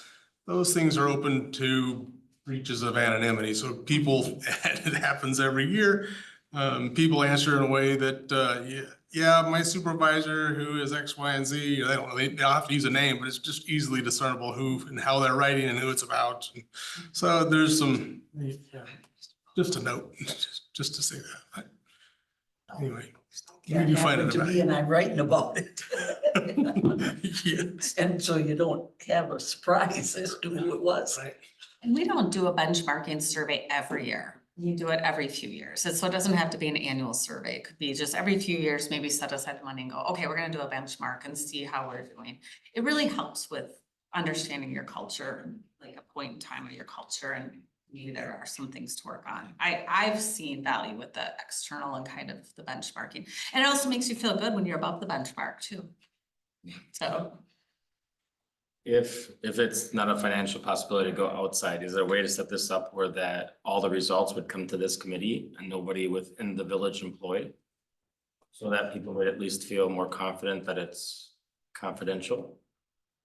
S2: those things are open to breaches of anonymity. So people, it happens every year. People answer in a way that, yeah, my supervisor who is X, Y, and Z, they don't have to use a name, but it's just easily discernible who and how they're writing and who it's about. And so there's some, just a note, just to say that. Anyway.
S1: That
S2: You find
S1: happened
S2: it
S1: to me and I'm writing about it.
S2: Yes.
S1: And so you don't have a surprise as to who it was.
S11: And we don't do a benchmarking survey every year. We do it every few years. So it doesn't have to be an annual survey. It could be just every few years, maybe set aside the money and go, okay, we're gonna do a benchmark and see how we're doing. It really helps with understanding your culture, like a point in time of your culture, and maybe there are some things to work on. I've seen value with the external and kind of the benchmarking. And it also makes you feel good when you're above the benchmark too. So.
S7: If it's not a financial possibility to go outside, is there a way to set this up where that all the results would come to this committee and nobody within the village employed? So that people would at least feel more confident that it's confidential?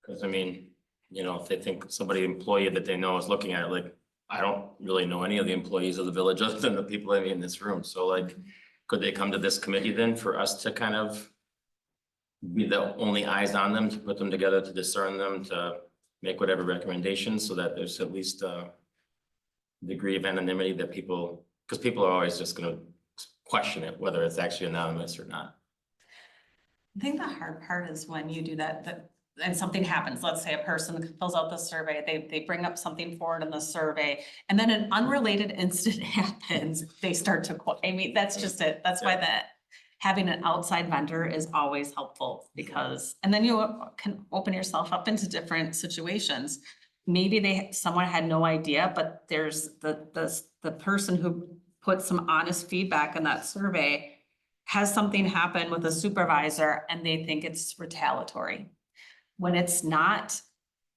S7: Cause I mean, you know, if they think somebody employee that they know is looking at it, like, I don't really know any of the employees of the village other than the people in this room. So like, could they come to this committee then for us to kind of be the only eyes on them, to put them together, to discern them, to make whatever recommendations, so that there's at least a degree of anonymity that people, because people are always just gonna question it, whether it's actually anonymous or not.
S11: I think the hard part is when you do that, and something happens, let's say a person fills out the survey, they bring up something forward in the survey, and then an unrelated incident happens, they start to quote, I mean, that's just it, that's why having an outside vendor is always helpful, because, and then you can open yourself up into different situations. Maybe someone had no idea, but there's the person who put some honest feedback in that survey has something happen with a supervisor and they think it's retaliatory. When it's not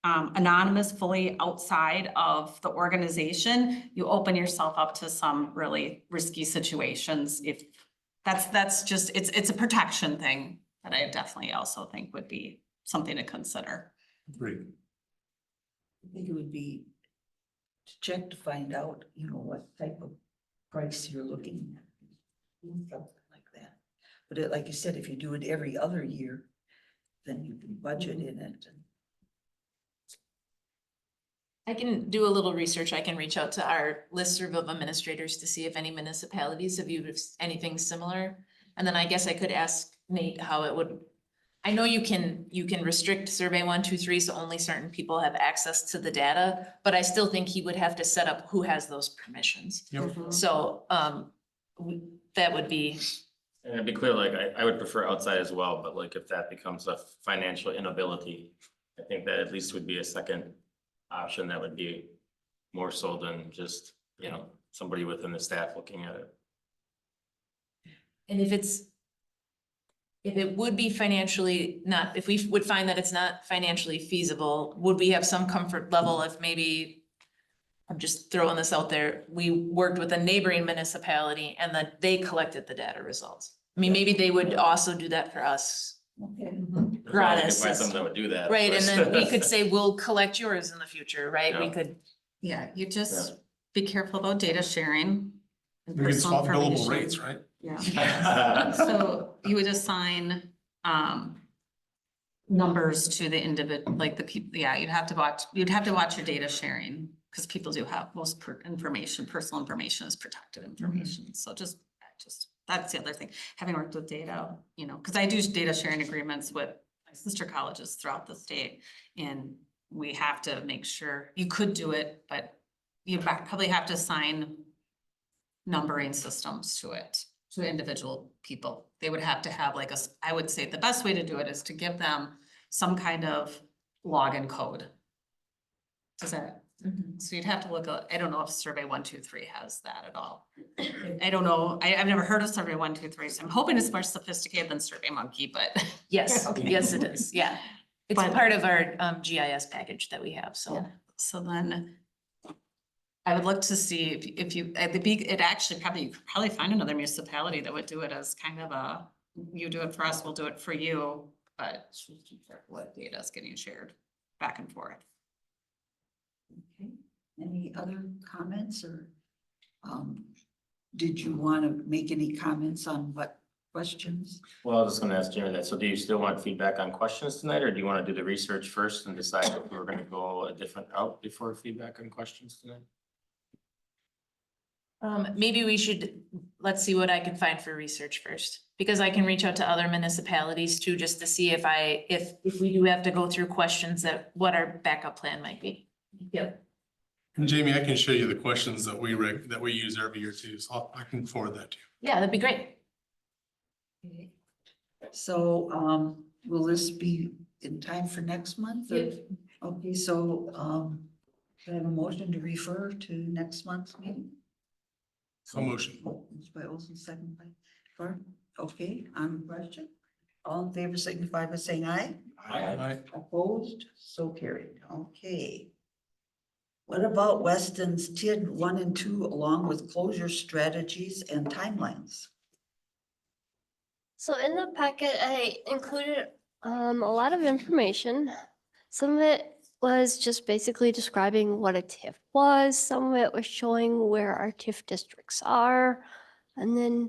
S11: anonymous, fully outside of the organization, you open yourself up to some really risky situations. If that's just, it's a protection thing that I definitely also think would be something to consider.
S2: Agreed.
S1: I think it would be to check to find out, what type of price you're looking at. Something like that. But like you said, if you do it every other year, then you can budget in it.
S4: I can do a little research. I can reach out to our listserv of administrators to see if any municipalities have used anything similar. And then I guess I could ask Nate how it would, I know you can restrict survey 1, 2, 3, so only certain people have access to the data, but I still think he would have to set up who has those permissions.
S2: Yep.
S4: So that would be.
S7: And to be clear, like, I would prefer outside as well, but like, if that becomes a financial inability, I think that at least would be a second option that would be more so than just, somebody within the staff looking at it.
S4: And if it's, if it would be financially not, if we would find that it's not financially feasible, would we have some comfort level if maybe, I'm just throwing this out there, we worked with a neighboring municipality and then they collected the data results? I mean, maybe they would also do that for us.
S1: Okay.
S4: Gratis.
S7: Find someone that would do that.
S4: Right, and then we could say, we'll collect yours in the future, right? We
S7: Yeah.
S4: could,
S11: Yeah, you just be careful about data sharing. And
S2: We can
S11: personal
S2: swap billable
S11: information.
S2: rates, right?
S11: Yeah. So you would assign, numbers to the individual, like the people, yeah, you'd have to watch your data sharing. Cause people do have most information, personal information is protected information. So just, that's the other thing. Having worked with data, you know, cause I do data sharing agreements with my sister colleges throughout the state. And we have to make sure, you could do it, but you probably have to assign numbering systems to it, to individual people. They would have to have like I would say the best way to do it is to give them some kind of login code. Does that, so you'd have to look, I don't know if Survey 123 has that at all. I don't know, I've never heard of Survey 123, so I'm hoping it's more sophisticated than Survey Monkey, but.
S4: yes,
S11: Okay.
S4: yes, it is, yeah. It's
S11: But-
S4: part of our GIS package that we have, so.
S11: Yeah. So then I would look to see if you, it actually probably, you could probably find another municipality that would do it as kind of a, you do it for us, we'll do it for you, but what data is getting shared back and forth.
S1: Okay, any other comments or, did you want to make any comments on what questions?
S7: Well, I was just gonna ask Jeremy that. So do you still want feedback on questions tonight, or do you want to do the research first and decide if we're gonna go a different route before feedback on questions tonight?
S4: Maybe we should, let's see what I can find for research first, because I can reach out to other municipalities too, just to see if we do have to go through questions that, what our backup plan might be. Yep.
S2: And Jamie, I can show you the questions that we use every year too, so I can forward that to you.
S4: Yeah, that'd be great.
S1: Okay. So, will this be in time for next month? or-
S4: Yep.
S1: Okay, so, can I have a motion to refer to next month's meeting?
S2: So motion.
S1: Moved by Olson, second by Thorne. Okay, on the question. All in favor signify by saying aye.
S2: Aye.
S1: Opposed, so carried. Okay. What about Weston's TID 1 and 2 along with closure strategies and timelines?
S5: So in the packet, I included a lot of information. Some of it was just basically describing what a TIF was. Some of it was showing where our TIF districts are. And then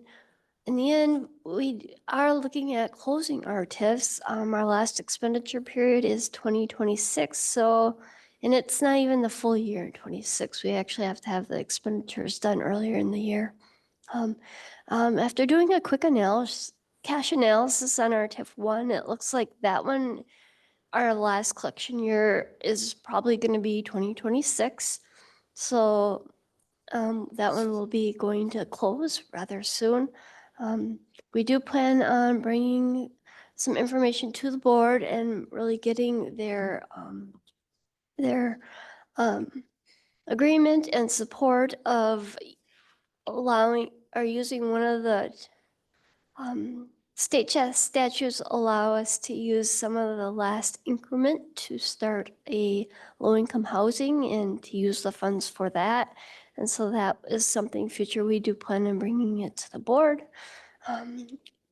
S5: in the end, we are looking at closing our TIFs. Our last expenditure period is 2026. So, and it's not even the full year in 26. We actually have to have the expenditures done earlier in the year. After doing a quick cash analysis on our TIF 1, it looks like that one, our last collection year is probably going to be 2026. So that one will be going to close rather soon. We do plan on bringing some information to the board and really getting their agreement and support of allowing or using one of the state statutes allow us to use some of the last increment to start a low-income housing and to use the funds for that. And so that is something future we do plan on bringing it to the board.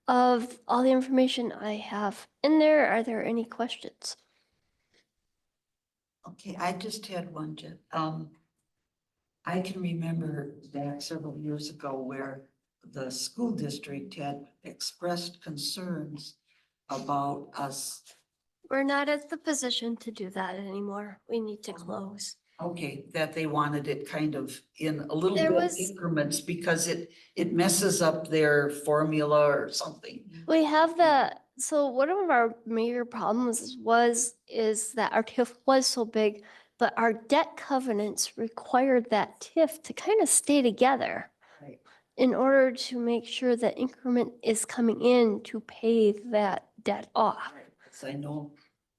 S5: Of all the information I have in there, are there any questions?
S1: Okay, I just had one, Jen. I can remember back several years ago where the school district had expressed concerns about us.
S5: We're not at the position to do that anymore. We need to close.
S1: Okay, that they wanted it kind of in a little
S5: There
S1: bit
S5: was-
S1: increments because it messes up their formula or something.
S5: We have so one of our major problems is that our TIF was so big, but our debt covenants required that TIF to kind of stay together.
S1: Right.
S5: In order to make sure that increment is coming in to pay that debt off.
S1: So I know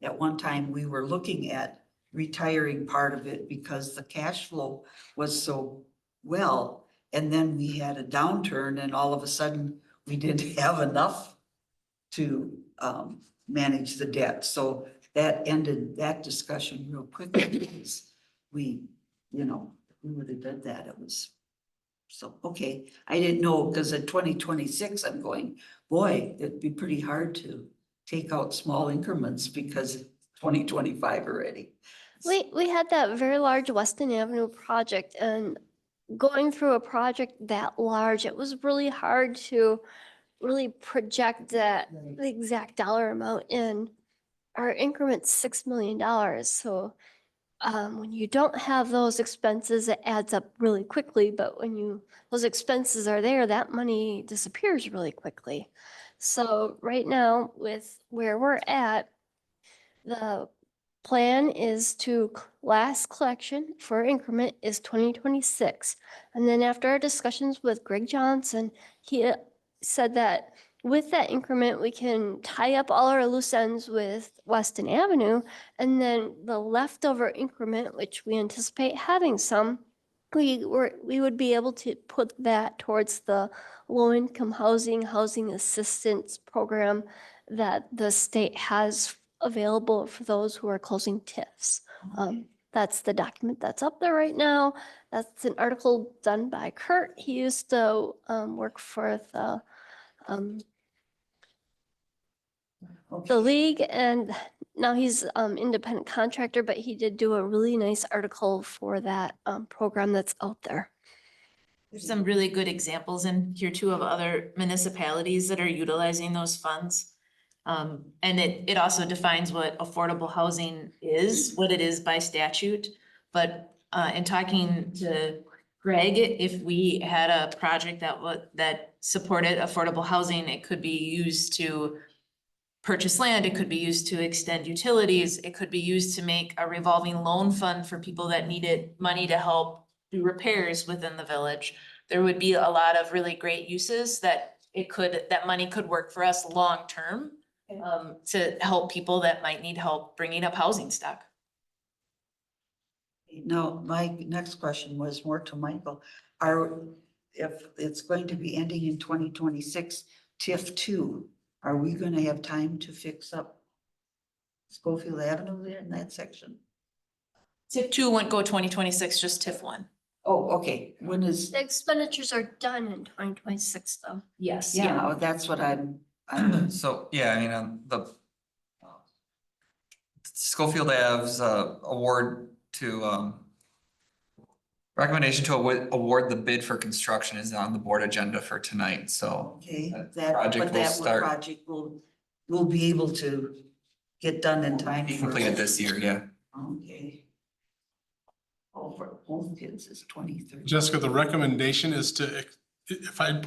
S1: at one time we were looking at retiring part of it because the cash flow was so well. And then we had a downturn and all of a sudden we didn't have enough to manage the debt. So that ended that discussion real quickly because we, you know, we would have done that. It was, so, okay, I didn't know, because in 2026, I'm going, boy, it'd be pretty hard to take out small increments because 2025 already.
S5: We had that very large Weston Avenue project, and going through a project that large, it was really hard to really project the exact dollar amount in. Our increment's $6 million, so when you don't have those expenses, it adds up really quickly, but when those expenses are there, that money disappears really quickly. So right now, with where we're at, the plan is to last collection for increment is 2026. And then after our discussions with Greg Johnson, he said that with that increment, we can tie up all our loose ends with Weston Avenue. And then the leftover increment, which we anticipate having some, we would be able to put that towards the low-income housing assistance program that the state has available for those who are closing TIFs. That's the document that's up there right now. That's an article done by Kurt. He used to work for the league, and now he's independent contractor, but he did do a really nice article for that program that's out there.
S4: There's some really good examples in here too of other municipalities that are utilizing those funds. And it also defines what affordable housing is, what it is by statute. But in talking to Greg, if we had a project that supported affordable housing, it could be used to purchase land, it could be used to extend utilities, it could be used to make a revolving loan fund for people that needed money to help do repairs within the village. There would be a lot of really great uses that that money could work for us long-term. To help people that might need help bringing up housing stock.
S1: Now, my next question was more to Michael. If it's going to be ending in 2026, TIF 2, are we going to have time to fix up Schofield Avenue there in that section?
S4: TIF 2 wouldn't go 2026, just TIF 1.
S1: Oh, okay. When is?
S5: The expenditures are done in 2026 though.
S4: Yes.
S1: Yeah, that's what I'm
S10: So, yeah, I mean, the Schofield Ave's award to recommendation to award the bid for construction is on the board agenda for tonight, so.
S1: okay.
S10: That project
S1: But
S10: will
S1: that
S10: start-
S1: project will be able to get done in time.
S10: Be completed this year, yeah.
S1: Okay. Oh, for home kids is 2030.
S2: Jessica, the recommendation is to, if I'm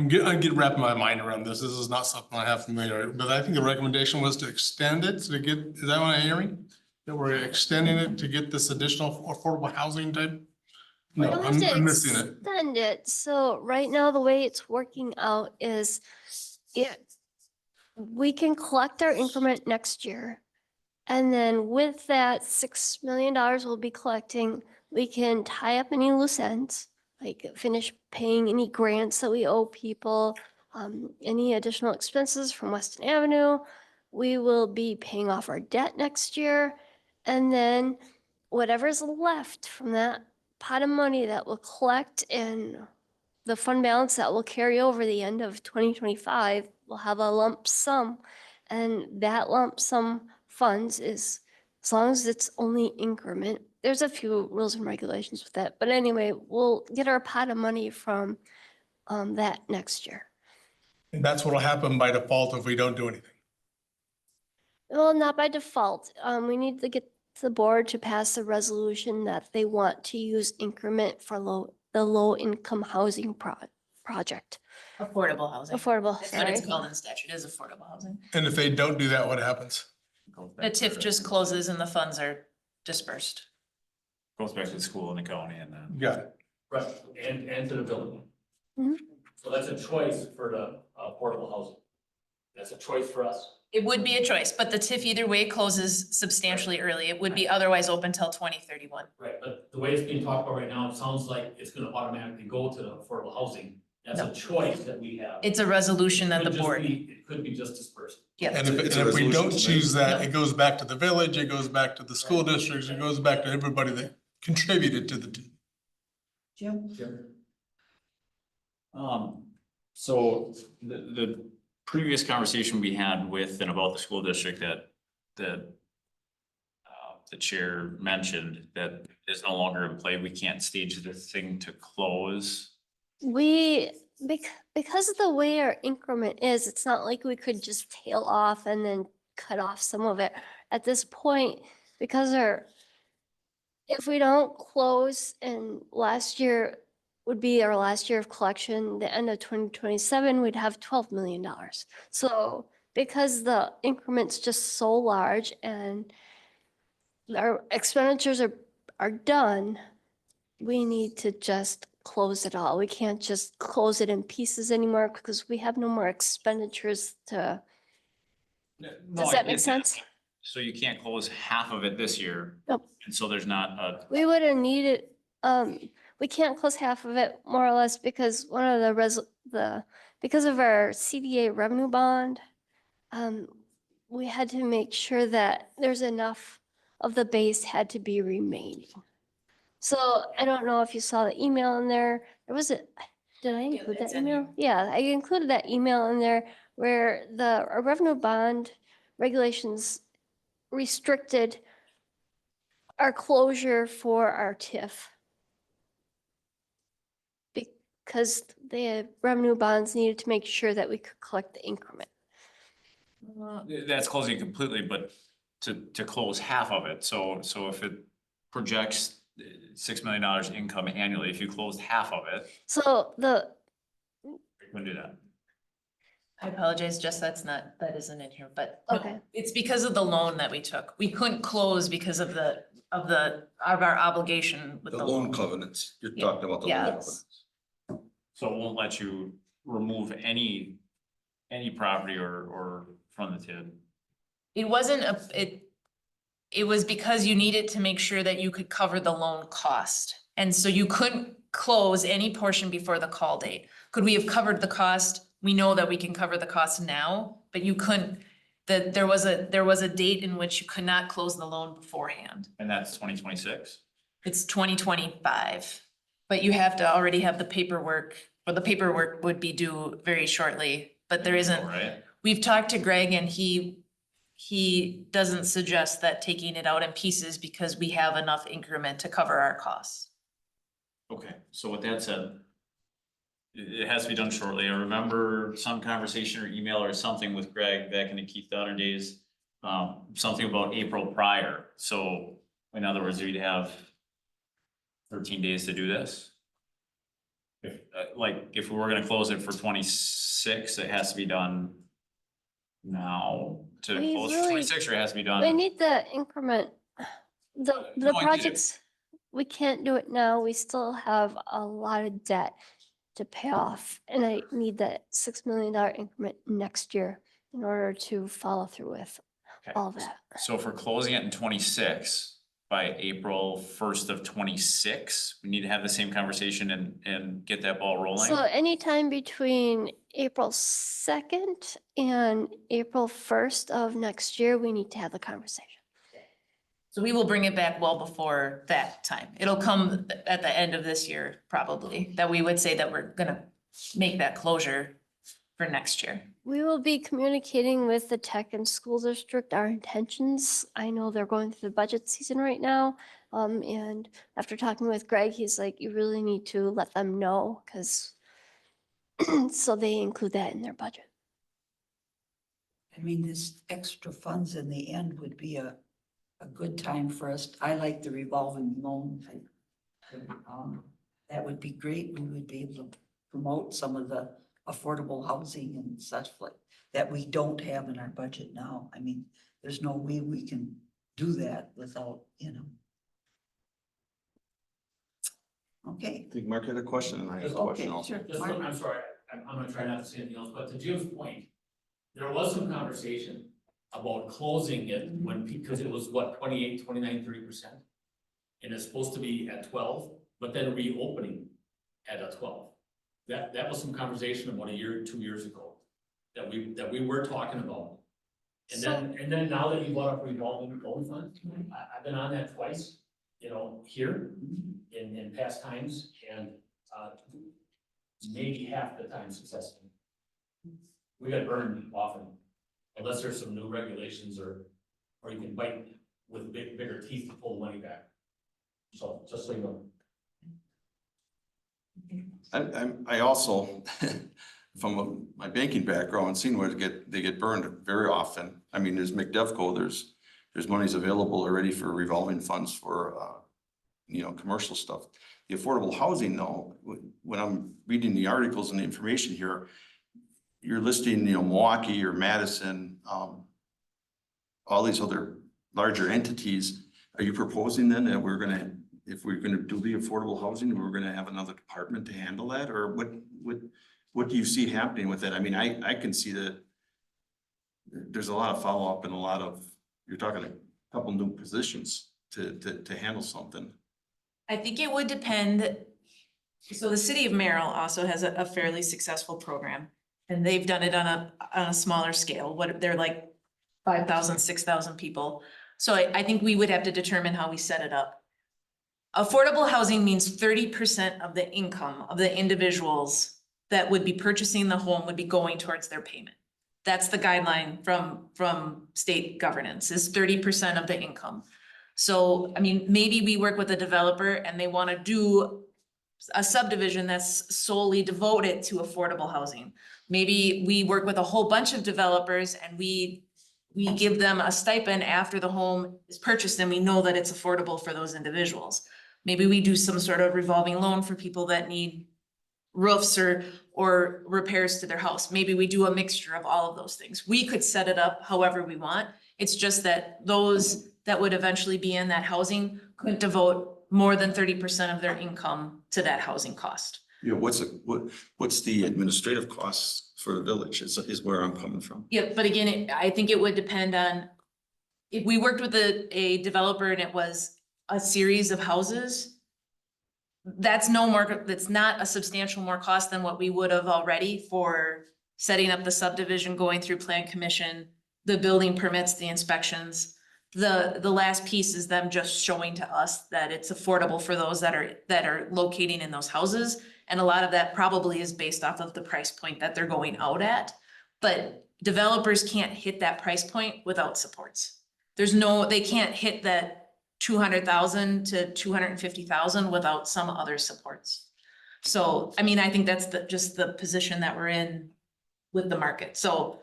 S2: getting wrapping my mind around this. This is not something I have familiar, but I think the recommendation was to extend it to get, is that what I'm hearing? That we're extending it to get this additional affordable housing type? No,
S5: We'll have to
S2: I'm missing it.
S5: extend it. So right now, the way it's working out is we can collect our increment next year. And then with that $6 million we'll be collecting, we can tie up any loose ends, like finish paying any grants that we owe people, any additional expenses from Weston Avenue. We will be paying off our debt next year. And then whatever's left from that pot of money that we'll collect and the fund balance that will carry over the end of 2025, we'll have a lump sum. And that lump sum funds is, as long as it's only increment, there's a few rules and regulations with that. But anyway, we'll get our pot of money from that next year.
S2: And that's what'll happen by default if we don't do anything.
S5: Well, not by default. We need to get the board to pass a resolution that they want to use increment for the low-income housing project.
S4: Affordable housing.
S5: Affordable,
S4: That's what it's
S5: sorry.
S4: called in statute, is affordable housing.
S2: And if they don't do that, what happens?
S4: The TIF just closes and the funds are dispersed.
S6: Goes back to the school and the county and then.
S2: Got it.
S12: Right, and to the village.
S5: Mhm.
S12: So that's a choice for the affordable housing. That's a choice for us.
S4: It would be a choice, but the TIF either way closes substantially early. It would be otherwise open till 2031.
S12: Right, but the way it's being talked about right now, it sounds like it's gonna automatically go to the affordable housing. That's a choice that we have.
S4: It's a resolution that the
S12: Could just
S4: board,
S12: be- It could be just dispersed.
S4: yeah.
S2: And if,
S9: It's
S2: and
S9: a
S2: if we don't
S9: resolution
S2: choose that,
S4: No.
S2: it goes back to the village, it goes back to the school districts, it goes back to everybody that contributed to the.
S1: Jim?
S6: So the previous conversation we had with and about the school district that the chair mentioned that is no longer in play, we can't stage this thing to close.
S5: Because of the way our increment is, it's not like we could just tail off and then cut off some of it. At this point, because if we don't close, and last year would be our last year of collection, the end of 2027, we'd have $12 million. So because the increment's just so large and our expenditures are done, we need to just close it all. We can't just close it in pieces anymore because we have no more expenditures to, does that make sense?
S6: So you can't close half of it this year?
S5: Nope.
S6: And so there's not a,
S5: We would have needed, we can't close half of it more or less because one of because of our CDA revenue bond, we had to make sure that there's enough of the base had to be remaining. So I don't know if you saw the email in there. There was did I include
S4: it's
S5: that
S4: in
S5: email? Yeah, I included that email in there where our revenue bond regulations restricted our closure for our TIF. Because the revenue bonds needed to make sure that we could collect the increment.
S6: that's closing completely, but to close half of it. So if it projects $6 million income annually, if you closed half of it,
S5: So
S6: you couldn't do that.
S4: I apologize, Jess, that isn't in here, but no,
S5: Okay.
S4: it's because of the loan that we took. We couldn't close because of our obligation with
S9: The loan covenants, you're
S4: Yeah.
S9: talking about the
S4: Yeah.
S9: loan
S4: Yes.
S9: covenants.
S6: So it won't let you remove any property or from the TID.
S4: It wasn't it was because you needed to make sure that you could cover the loan cost. And so you couldn't close any portion before the call date. Could we have covered the cost? We know that we can cover the cost now, but you couldn't, there was a date in which you could not close the loan beforehand.
S6: And that's 2026.
S4: It's 2025, but you have to already have the paperwork, or the paperwork would be due very shortly, but there isn't.
S6: All right.
S4: We've talked to Greg and he doesn't suggest that taking it out in pieces because we have enough increment to cover our costs.
S6: Okay, so with that said, it has to be done shortly. I remember some conversation or email or something with Greg back in the Keith Donner days. Something about April prior. So in other words, we'd have 13 days to do this. If, if we were gonna close it for 26, it has to be done now to
S5: We
S6: close for
S5: really-
S6: 26, or it has to be done.
S5: We need the increment. The
S6: No, I get it.
S5: projects, we can't do it now. We still have a lot of debt to pay off. And I need that $6 million increment next year in order to follow through with
S6: Okay.
S5: all that.
S6: So if we're closing it in 26, by April 1st of 26, we need to have the same conversation and get that ball rolling.
S5: So anytime between April 2nd and April 1st of next year, we need to have the conversation.
S4: So we will bring it back well before that time. It'll come at the end of this year, probably, that we would say that we're gonna make that closure for next year.
S5: We will be communicating with the tech and school district our intentions. I know they're going through the budget season right now. And after talking with Greg, he's like, you really need to let them know because so they include that in their budget.
S1: I mean, this extra funds in the end would be a good time for us. I like the revolving loan type. That would be great. We would be able to promote some of the affordable housing and such like that we don't have in our budget now. I mean, there's no way we can do that without, Okay,
S9: I think Mark had a question and I had a question also.
S12: Just, I'm sorry, I'm gonna try not to say anything else, but to Jim's point, there was some conversation about closing it when, because it was what, 28, 29, 30%? And it's supposed to be at 12, but then reopening at a 12. that was some conversation about a year, 2 years ago. That we were talking about. And then now that you brought up revolving loan fund, I've been on that twice, you know, here in past times and, maybe half the time successful. We got burned often, unless there's some new regulations or you can bite with bigger teeth to pull the money back. So, just so you know.
S9: I also, from my banking background, seen where they get burned very often. I mean, there's McDevco, there's monies available already for revolving funds for, commercial stuff. The affordable housing though, when I'm reading the articles and the information here, you're listing, Milwaukee or Madison, all these other larger entities. Are you proposing then that if we're gonna do the affordable housing, we're gonna have another department to handle that? Or what do you see happening with that? I mean, I can see that there's a lot of follow-up and you're talking a couple new positions to handle something.
S4: I think it would depend. So the city of Merrill also has a fairly successful program. And they've done it on a smaller scale. They're like 5,000, 6,000 people. So I think we would have to determine how we set it up. Affordable housing means 30% of the income of the individuals that would be purchasing the home would be going towards their payment. That's the guideline from state governance, is 30% of the income. So, I mean, maybe we work with a developer and they want to do a subdivision that's solely devoted to affordable housing. Maybe we work with a whole bunch of developers and we give them a stipend after the home is purchased and we know that it's affordable for those individuals. Maybe we do some sort of revolving loan for people that need roofs or repairs to their house. Maybe we do a mixture of all of those things. We could set it up however we want. It's just that those that would eventually be in that housing could devote more than 30% of their income to that housing cost.
S9: What's the administrative costs for the village is where I'm coming from.
S4: Yeah, but again, I think it would depend on, if we worked with a developer and it was a series of houses, that's not a substantial more cost than what we would have already for setting up the subdivision, going through plan commission, the building permits, the inspections. The last piece is them just showing to us that it's affordable for those that are locating in those houses. And a lot of that probably is based off of the price point that they're going out at. But developers can't hit that price point without supports. They can't hit that 200,000 to 250,000 without some other supports. So, I mean, I think that's just the position that we're in with the market. So,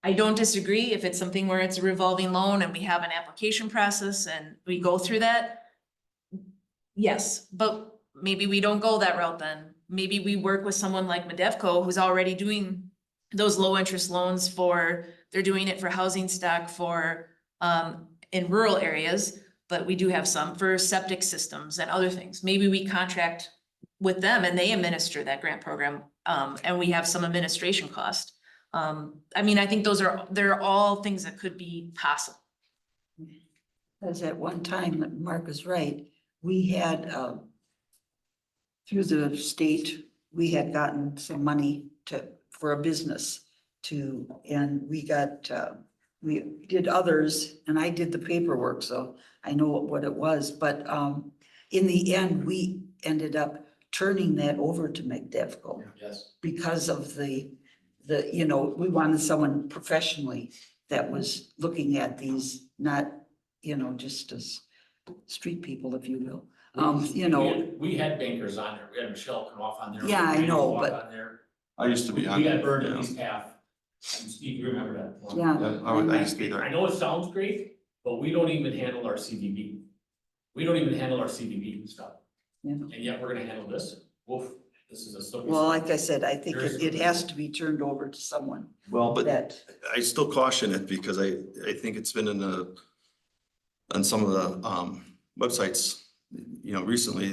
S4: I don't disagree if it's something where it's a revolving loan and we have an application process and we go through that. Yes, but maybe we don't go that route then. Maybe we work with someone like Medevco who's already doing those low interest loans they're doing it for housing stock in rural areas, but we do have some for septic systems and other things. Maybe we contract with them and they administer that grant program, and we have some administration cost. I mean, I think they're all things that could be possible.
S1: As at one time, Mark is right, we had, through the state, we had gotten some money for a business and we got, we did others and I did the paperwork, so I know what it was, but, in the end, we ended up turning that over to McDevco.
S12: Yes.
S1: Because of we wanted someone professionally that was looking at these, not, just as street people, if you will.
S12: We had bankers on there. We had Michelle come off on there.
S1: Yeah, I know,
S12: Walk
S1: but-
S12: on there.
S9: I used to be on.
S12: We got burned
S9: yeah.
S12: at least half. And Steve, you remember that one?
S1: Yeah.
S9: Yeah, I used to be there.
S12: I know it sounds great, but we don't even handle our CDB. We don't even handle our CDB stuff.
S1: Yeah.
S12: And yet we're gonna handle this. Woof, this is a slippery.
S1: Well,
S12: slope.
S1: like I said, I think it has to be turned over to someone
S9: Well, but
S1: that,
S9: I still caution it because I think it's been on some of the websites, recently,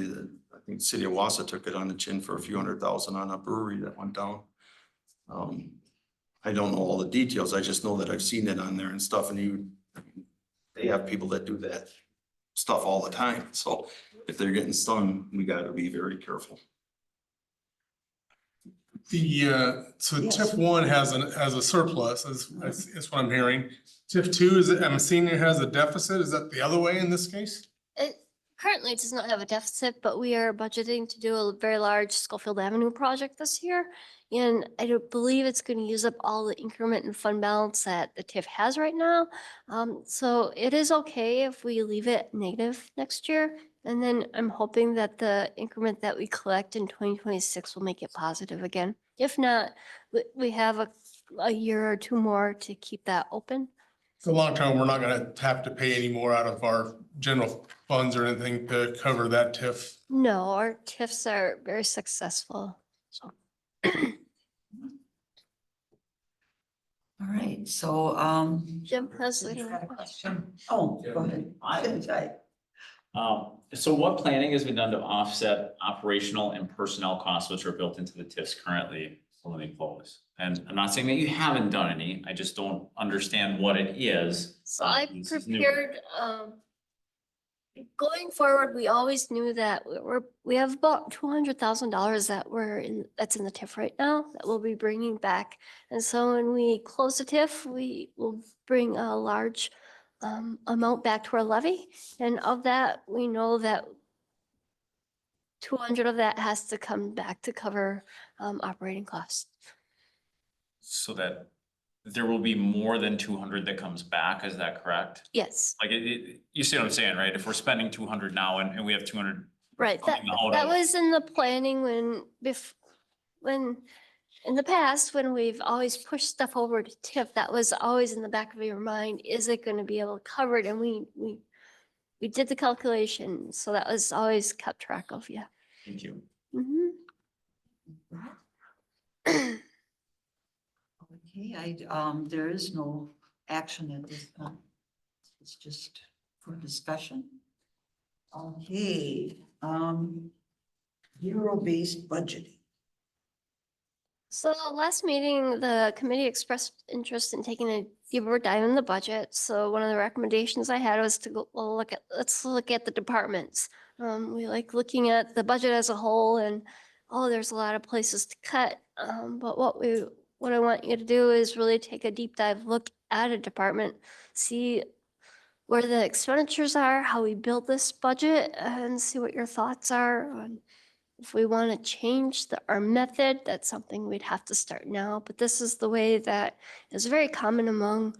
S9: I think the city of Wausau took it on the chin for a few $100,000 on a brewery that went down. I don't know all the details. I just know that I've seen it on there and stuff, and they have people that do that stuff all the time. So if they're getting stung, we gotta be very careful.
S2: So
S1: Yes.
S2: TIF one has a surplus, is what I'm hearing. TIF two I'm seeing it has a deficit. Is that the other way in this case?
S5: It currently does not have a deficit, but we are budgeting to do a very large Schofield Avenue project this year. And I don't believe it's going to use up all the increment and fund balance that the TIF has right now. So it is okay if we leave it negative next year. And then I'm hoping that the increment that we collect in 2026 will make it positive again. If not, we have a year or two more to keep that open.
S2: So long term, we're not gonna have to pay any more out of our general funds or anything to cover that TIF.
S5: No, our TIFs are very successful. So
S1: All right, so,
S5: Jim has
S1: you've got a
S5: a
S1: question? Oh, go ahead.
S6: So what planning has been done to offset operational and personnel costs which are built into the TIFs currently for living close? And I'm not saying that you haven't done any, I just don't understand what it is.
S5: So I
S6: This is new.
S5: prepared, going forward, we always knew that we have about $200,000 that's in the TIF right now that we'll be bringing back. And so when we close the TIF, we will bring a large amount back to our levy. And of that, we know that 200 of that has to come back to cover operating costs.
S6: So that there will be more than 200 that comes back, is that correct?
S5: Yes,
S6: Like you see what I'm saying, right? If we're spending 200 now and we have 200,
S5: right. That,
S6: coming out
S5: that
S6: of-
S5: was in the planning when in the past, when we've always pushed stuff over to TIF, that was always in the back of your mind, is it going to be able to cover it? And we did the calculation, so that was always kept track of, yeah.
S6: thank you.
S5: Mhm.
S1: Okay, there is no action at this time. It's just for discussion. Okay, zero-based budgeting.
S5: So last meeting, the committee expressed interest in taking a deeper dive in the budget. So one of the recommendations I had was to let's look at the departments. We like looking at the budget as a whole and, oh, there's a lot of places to cut. But what I want you to do is really take a deep dive look at a department, see where the expenditures are, how we build this budget, and see what your thoughts are on if we want to change our method. That's something we'd have to start now, but this is the way that is very common among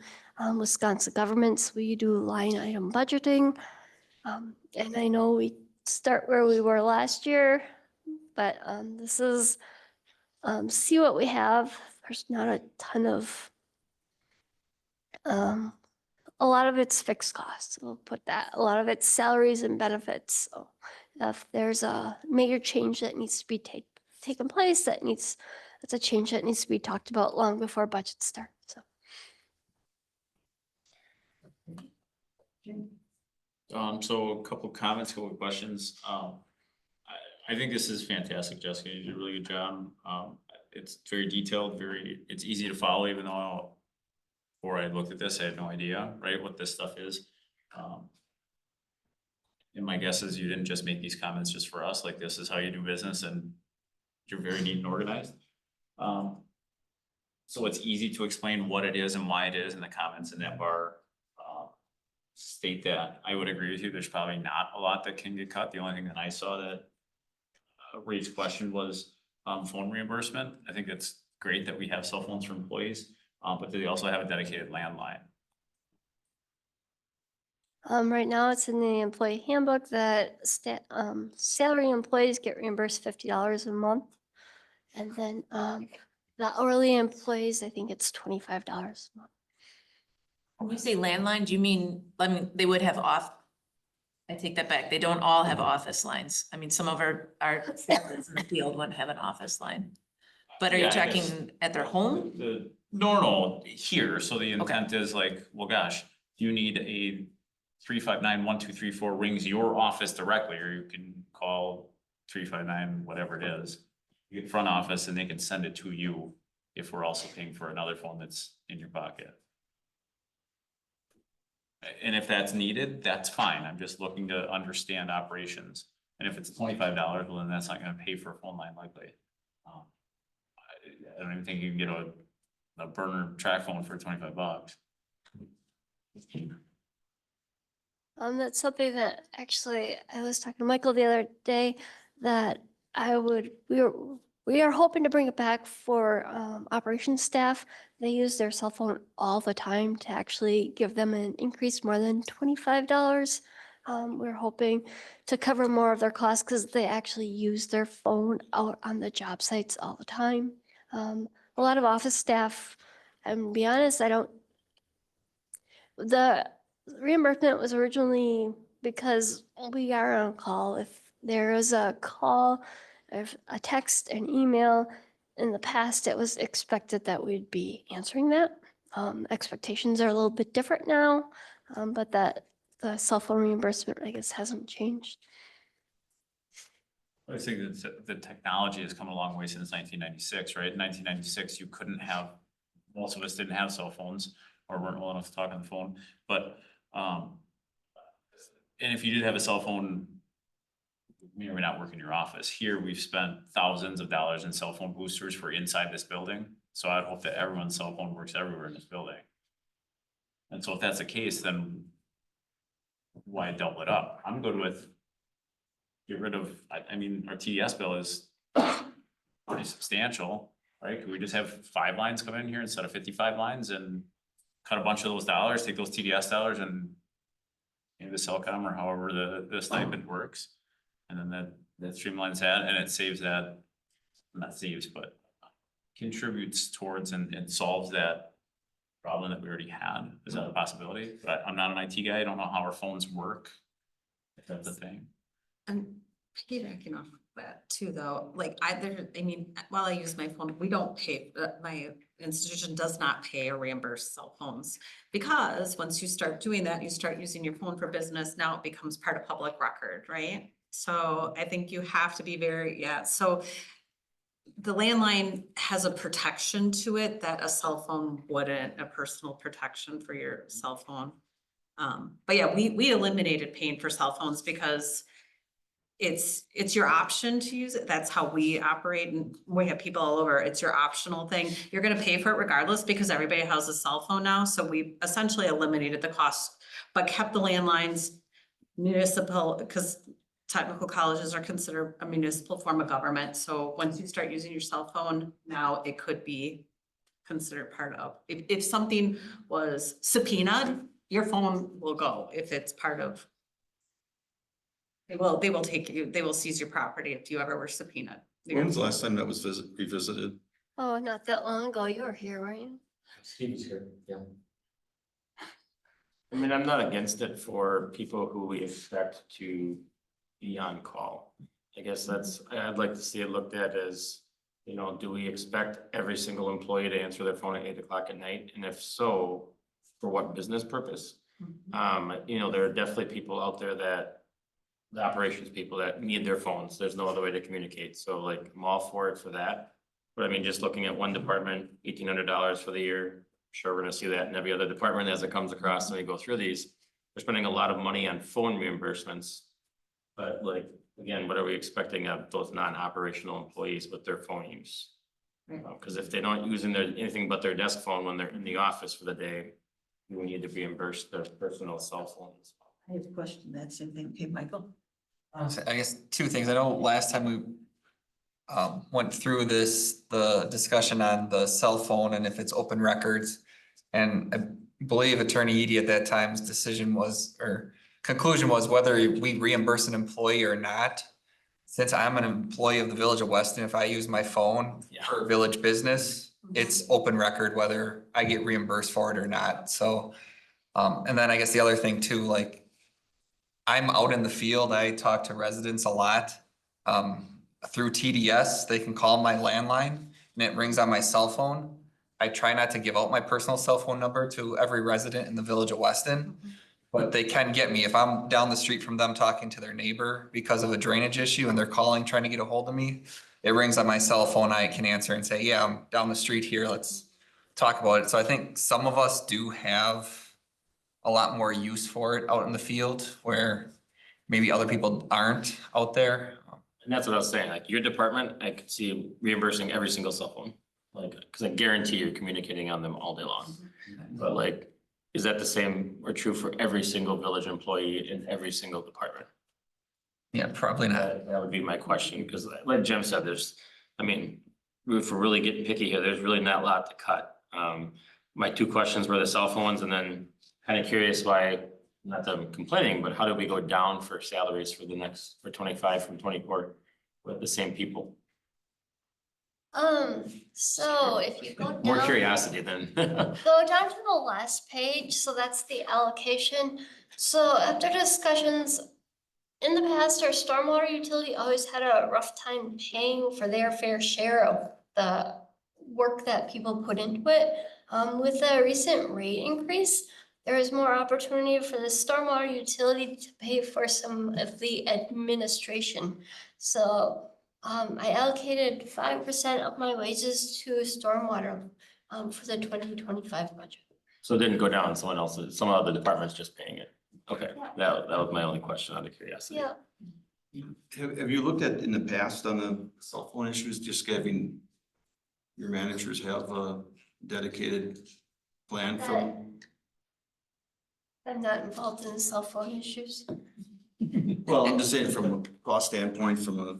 S5: Wisconsin governments. We do line item budgeting. And I know we start where we were last year, but this is, see what we have. There's not a ton of, a lot of it's fixed costs. We'll put that, a lot of it's salaries and benefits. So if there's a major change that needs to be taken place, that's a change that needs to be talked about long before budgets start, so.
S6: So a couple comments, couple questions. I think this is fantastic, Jessica. You did a really good job. It's very detailed, it's easy to follow, even though before I looked at this, I had no idea, right, what this stuff is. And my guess is you didn't just make these comments just for us, like this is how you do business and you're very neat and organized. So it's easy to explain what it is and why it is, and the comments in that bar state that. I would agree with you. There's probably not a lot that can get cut. The only thing that I saw that raised question was phone reimbursement. I think it's great that we have cell phones for employees, but they also have a dedicated landline.
S5: Right now it's in the employee handbook that salary employees get reimbursed $50 a month. And then the hourly employees, I think it's $25 a month.
S4: When you say landline, do you mean, I mean, they would have I take that back. They don't all have office lines. I mean, some of our staff that's in the field wouldn't have an office line. But are you
S6: Yeah, I guess
S4: talking at their home?
S6: No, here. So the intent is like, well, gosh, you need a 359-1234 rings your office directly, or you can call 359, whatever it is. You get front office and they can send it to you if we're also paying for another phone that's in your pocket. And if that's needed, that's fine. I'm just looking to understand operations. And if it's $25, well, then that's not gonna pay for a phone line likely. I don't even think you can get a burner track phone for $25.
S5: That's something that actually I was talking to Michael the other day that we are hoping to bring it back for operations staff. They use their cell phone all the time to actually give them an increase more than $25. We're hoping to cover more of their costs because they actually use their phone out on the job sites all the time. A lot of office staff, and to be honest, the reimbursement was originally because we are on call. If there is a call, if a text, an email, in the past, it was expected that we'd be answering that. Expectations are a little bit different now, but that the cell phone reimbursement, I guess, hasn't changed.
S6: I think that the technology has come a long way since 1996, right? In 1996, you couldn't have, most of us didn't have cell phones or weren't well enough to talk on the phone, but, and if you did have a cell phone, you may or may not work in your office. Here, we've spent thousands of dollars in cell phone boosters for inside this building. So I'd hope that everyone's cell phone works everywhere in this building. And so if that's the case, then why double it up? I'm good with get rid of, I mean, our TDS bill is pretty substantial, right? Could we just have 5 lines come in here instead of 55 lines and cut a bunch of those dollars, take those TDS dollars and maybe the Cellcom or however the stipend works. And then that streamlines that and it saves that, not saves, but contributes towards and solves that problem that we already had. Is that a possibility? But I'm not an IT guy. I don't know how our phones work. If that's a thing.
S11: And piggybacking off of that too, though, like while I use my phone, we don't pay, my institution does not pay or reimburse cell phones. Because once you start doing that, you start using your phone for business, now it becomes part of public record, right? So I think you have to be so the landline has a protection to it that a cell phone wouldn't, a personal protection for your cell phone. But yeah, we eliminated paying for cell phones because it's your option to use it. That's how we operate, and we have people all over. It's your optional thing. You're gonna pay for it regardless because everybody has a cell phone now. So we essentially eliminated the cost, but kept the landlines municipal, because technical colleges are considered a municipal form of government. So once you start using your cell phone, now it could be considered part of. If something was subpoenaed, your phone will go if it's part of. They will take you, they will seize your property if you ever were subpoenaed.
S9: When was the last time that was revisited?
S5: Oh, not that long ago. You were here, right?
S12: Stevie's here, yeah.
S7: I mean, I'm not against it for people who we expect to be on call. I guess I'd like to see it looked at as, do we expect every single employee to answer their phone at 8 o'clock at night? And if so, for what business purpose? There are definitely people out there the operations people that need their phones. There's no other way to communicate. So like, I'm all for it for that. But I mean, just looking at one department, $1,800 for the year. I'm sure we're gonna see that in every other department as it comes across and we go through these. We're spending a lot of money on phone reimbursements. But like, again, what are we expecting of those non-operational employees with their phone use? Because if they're not using anything but their desk phone when they're in the office for the day, we need to reimburse their personal cell phones.
S1: I have a question, that same thing. Okay, Michael?
S10: I guess 2 things. I know last time we went through the discussion on the cell phone and if it's open records. And I believe Attorney Eady at that time's decision was, or conclusion was, whether we reimburse an employee or not. Since I'm an employee of the Village of Weston, if I use my phone for village business, it's open record whether I get reimbursed for it or not. So, and then I guess the other thing too, like, I'm out in the field. I talk to residents a lot. Through TDS, they can call my landline and it rings on my cell phone. I try not to give out my personal cell phone number to every resident in the Village of Weston, but they can get me. If I'm down the street from them talking to their neighbor because of a drainage issue and they're calling, trying to get a hold of me, it rings on my cell phone. I can answer and say, yeah, I'm down the street here. Let's talk about it. So I think some of us do have a lot more use for it out in the field where maybe other people aren't out there.
S7: And that's what I was saying, like your department, I could see reimbursing every single cell phone. Like, cause I guarantee you're communicating on them all day long. But like, is that the same or true for every single village employee in every single department?
S10: Yeah, probably not.
S7: That would be my question, because like Jim said, there's, I mean, if we're really getting picky here, there's really not a lot to cut. My two questions were the cell phones, and then kind of curious why, not that I'm complaining, but how do we go down for salaries for the next, for 25 from 24 with the same people?
S5: So if you go
S7: More
S5: down,
S7: curiosity than.
S5: go down to the last page, so that's the allocation. So after discussions, in the past, our stormwater utility always had a rough time paying for their fair share of the work that people put into it. With the recent rate increase, there is more opportunity for the stormwater utility to pay for some of the administration. So I allocated 5% of my wages to stormwater for the 2025 budget.
S7: So it didn't go down, someone else, some other department's just paying it. Okay, that was my only question out of curiosity.
S5: Yeah.
S9: Have you looked at in the past on the cell phone issues, just having your managers have a dedicated plan for?
S5: I'm not involved in cell phone issues.
S9: Well, I'm just saying from a cost standpoint, from a,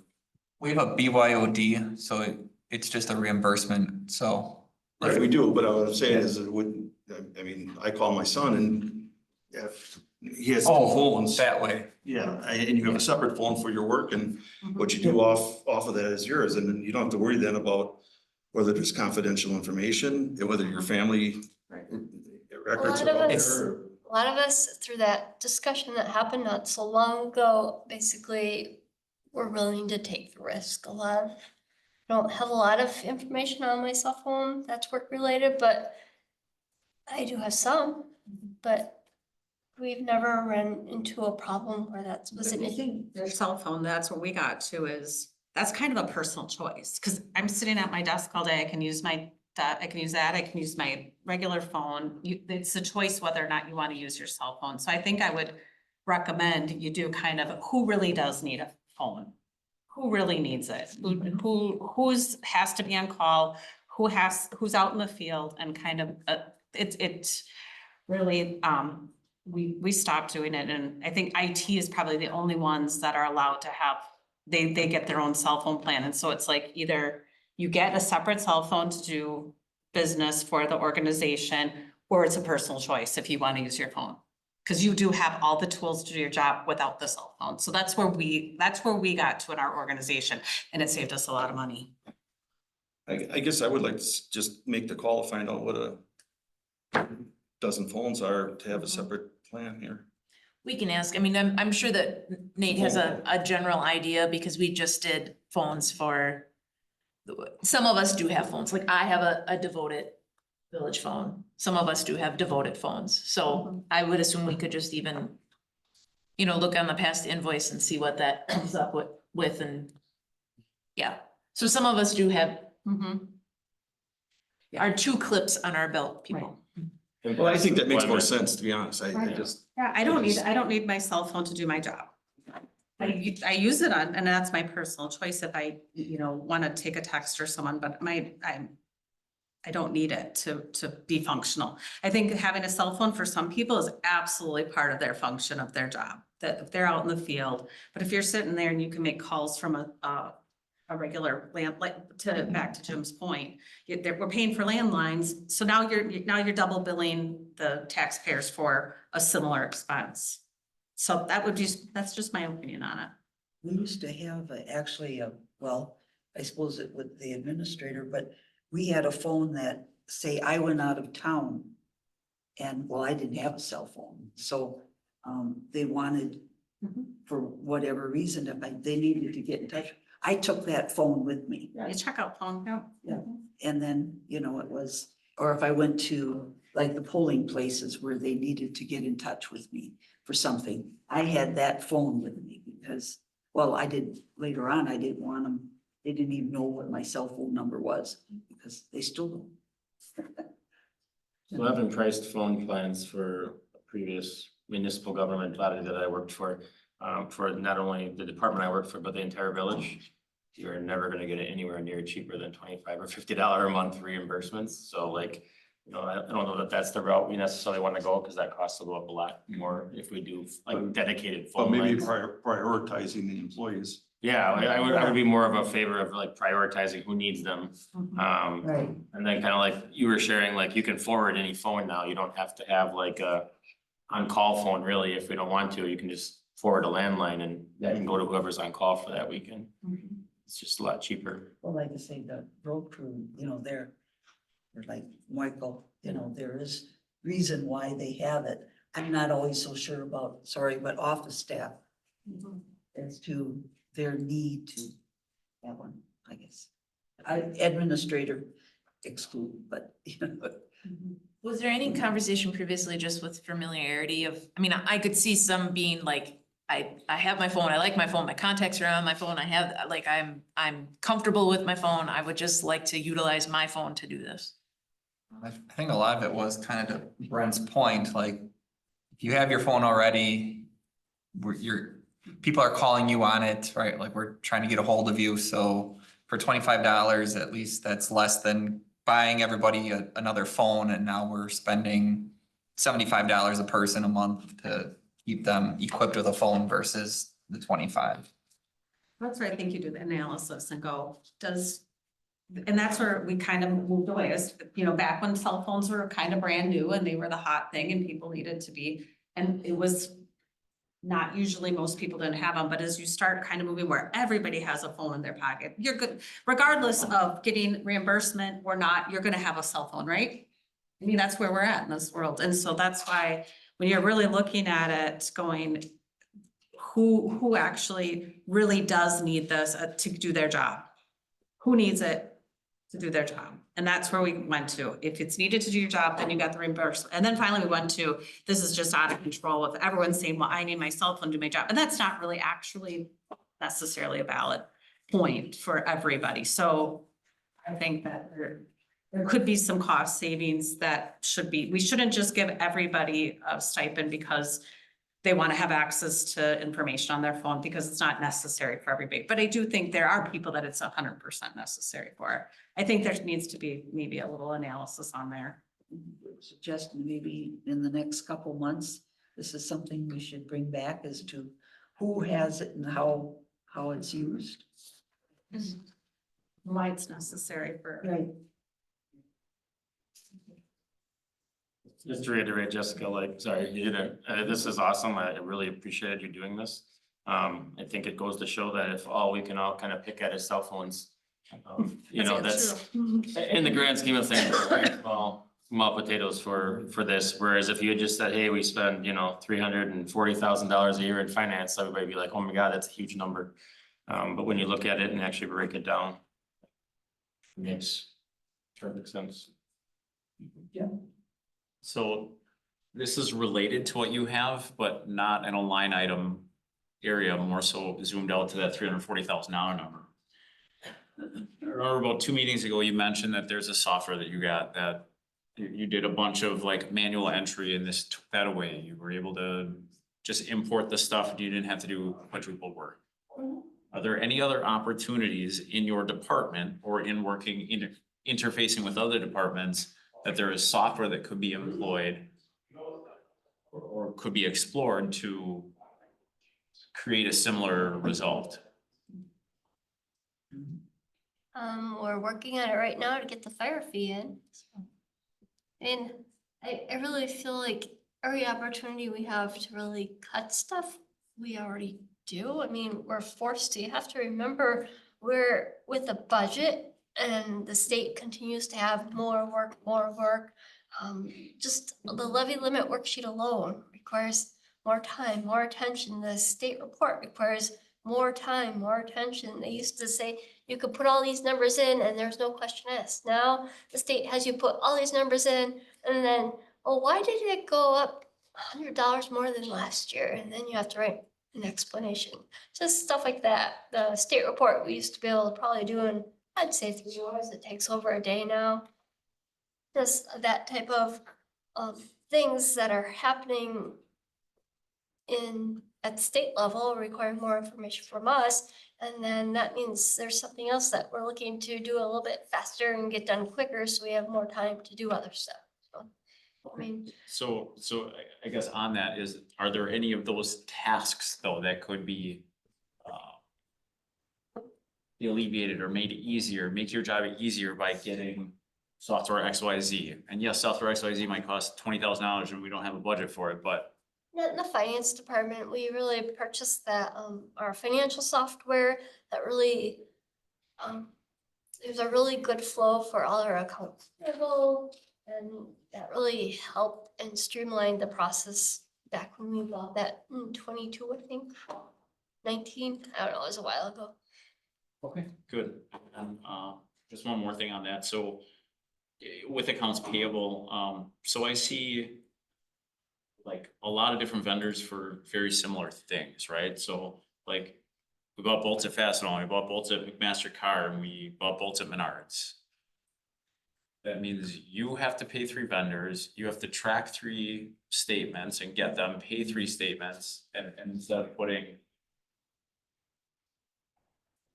S10: We have a BYOD, so it's just a reimbursement, so.
S9: if we do, but what I'm saying is it wouldn't, I mean, I call my son and if he has two phones.
S10: That way.
S9: Yeah, and you have a separate phone for your work and what you do off of that is yours, and then you don't have to worry then about whether there's confidential information, and whether your family records
S5: A lot
S9: are
S5: of
S9: out
S5: us-
S9: there.
S5: A lot of us, through that discussion that happened not so long ago, basically were willing to take the risk. I don't have a lot of information on my cell phone that's work related, but I do have some, but we've never run into a problem where that was an issue.
S11: Their cell phone, that's what we got to is, that's kind of a personal choice, because I'm sitting at my desk all day, I can use that, I can use my regular phone. It's a choice whether or not you want to use your cell phone. So I think I would recommend you do kind of, who really does need a phone? Who really needs it? Who's has to be on call? Who's out in the field and kind of, it's really, we stopped doing it, and I think IT is probably the only ones that are allowed to have, they get their own cell phone plan, and so it's like either you get a separate cell phone to do business for the organization, or it's a personal choice if you want to use your phone. Cause you do have all the tools to do your job without the cell phone, so that's where we got to in our organization, and it saved us a lot of money.
S9: I guess I would like to just make the call to find out what a dozen phones are to have a separate plan here.
S4: We can ask, I mean, I'm sure that Nate has a general idea because we just did phones for. Some of us do have phones, like I have a devoted village phone. Some of us do have devoted phones, so I would assume we could just even, look on the past invoice and see what that comes up with and. Yeah, so some of us do have our 2 clips on our belt, people.
S9: Well, I think that makes more sense, to be honest. I just.
S11: Yeah, I don't need my cell phone to do my job. I use it on, and that's my personal choice if I, want to take a text or someone, but I don't need it to be functional. I think having a cell phone for some people is absolutely part of their function of their job, that if they're out in the field. But if you're sitting there and you can make calls from a regular land, back to Jim's point, we're paying for landlines. So now you're double billing the taxpayers for a similar expense. So that's just my opinion on it.
S1: We used to have well, I suppose it with the administrator, but we had a phone that, say I went out of town and, well, I didn't have a cell phone. So they wanted, for whatever reason, they needed to get in touch. I took that phone with me.
S11: Yeah, you check out phone, yeah.
S1: And then, it was, or if I went to like the polling places where they needed to get in touch with me for something, I had that phone with me because, well, later on, I didn't want them, they didn't even know what my cell phone number was because they still don't.
S7: So having priced phone plans for a previous municipal government body that I worked for not only the department I worked for, but the entire village. You're never gonna get it anywhere near cheaper than $25 or $50 a month reimbursements. So like, you know, I don't know that that's the route we necessarily want to go, because that costs will go up a lot more if we do like dedicated
S9: But
S7: phone
S9: maybe
S7: lines.
S9: prioritizing the employees.
S7: Yeah, I would be more of a favor of like prioritizing who needs them.
S1: Right.
S7: And then kind of like you were sharing, like you can forward any phone now. You don't have to have like a on-call phone really. If we don't want to, you can just forward a landline and that can go to whoever's on call for that weekend. It's just a lot cheaper.
S1: Well, like I say, the road crew, you know, they're like Michael, you know, there is reason why they have it. I'm not always so sure about, sorry, but office staff as to their need to have one, I guess. Administrator excluded, but you know.
S4: Was there any conversation previously just with familiarity of, I mean, I could see some being like, I have my phone, I like my phone, my contacts are on my phone, I have, like, I'm comfortable with my phone, I would just like to utilize my phone to do this.
S10: I think a lot of it was kind of to Brent's point, like, if you have your phone already, people are calling you on it, right? Like, we're trying to get a hold of you, so for $25, at least that's less than buying everybody another phone, and now we're spending $75 a person a month to keep them equipped with a phone versus the 25.
S11: That's where I think you do the analysis and go, and that's where we kind of moved away, is, you know, back when cell phones were kind of brand new and they were the hot thing and people needed to be, and it was not usually, most people didn't have them, but as you start kind of moving where everybody has a phone in their pocket, you're good, regardless of getting reimbursement or not, you're gonna have a cell phone, right? I mean, that's where we're at in this world. And so that's why when you're really looking at it going, who actually really does need this to do their job? Who needs it to do their job? And that's where we went to. If it's needed to do your job, then you got the reimbursement. And then finally we went to, this is just out of control with everyone saying, well, I need my cell phone to do my job. And that's not really actually necessarily a valid point for everybody. So I think that there could be some cost savings that we shouldn't just give everybody a stipend because they want to have access to information on their phone, because it's not necessary for everybody. But I do think there are people that it's 100% necessary for. I think there needs to be maybe a little analysis on there.
S1: Suggesting maybe in the next couple months, this is something we should bring back as to who has it and how it's used.
S11: Why it's necessary for.
S1: Right.
S7: Just to reiterate, Jessica, like, sorry, you didn't, this is awesome. I really appreciated you doing this. I think it goes to show that if we can all kind of pick at is cell phones. You know, that's in the grand scheme of things, small potatoes for this. Whereas if you had just said, hey, we spend, you know, $340,000 a year in finance, everybody'd be like, oh my God, that's a huge number. But when you look at it and actually break it down, it makes perfect sense.
S1: Yeah.
S6: So this is related to what you have, but not in a line item area, more so zoomed out to that $340,000 number. I remember about 2 meetings ago, you mentioned that there's a software that you got that you did a bunch of like manual entry and this took that away. You were able to just import the stuff and you didn't have to do quadruple work. Are there any other opportunities in your department or in working interfacing with other departments that there is software that could be employed or could be explored to create a similar result?
S5: We're working on it right now to get the fire fee in. And I really feel like every opportunity we have to really cut stuff, we already do. I mean, we're forced to. You have to remember, we're with a budget and the state continues to have more work. Just the levy limit worksheet alone requires more time, more attention. The state report requires more time, more attention. They used to say you could put all these numbers in and there's no question asked. Now the state has you put all these numbers in and then, oh, why did it go up $100 more than last year? And then you have to write an explanation. Just stuff like that. The state report we used to be able to probably do in, I'd say 3 hours. It takes over a day now. Just that type of things that are happening at the state level require more information from us. And then that means there's something else that we're looking to do a little bit faster and get done quicker, so we have more time to do other stuff. So, I mean,
S6: So I guess on that is, are there any of those tasks though that could be alleviated or made easier, make your job easier by getting software XYZ? And yes, software XYZ might cost $20,000 and we don't have a budget for it, but
S5: in the finance department, we really purchased that, our financial software that really, there's a really good flow for all our accounts payable, and that really helped and streamlined the process back when we bought that in 22, I think, 19, I don't know, it was a while ago.
S6: okay, good. And just one more thing on that. So with accounts payable, so I see like a lot of different vendors for very similar things, right? So like we bought bolts at Fastenal, we bought bolts at McMaster Car, and we bought bolts at Menards. That means you have to pay 3 vendors, you have to track 3 statements and get them, pay 3 statements, and instead of putting.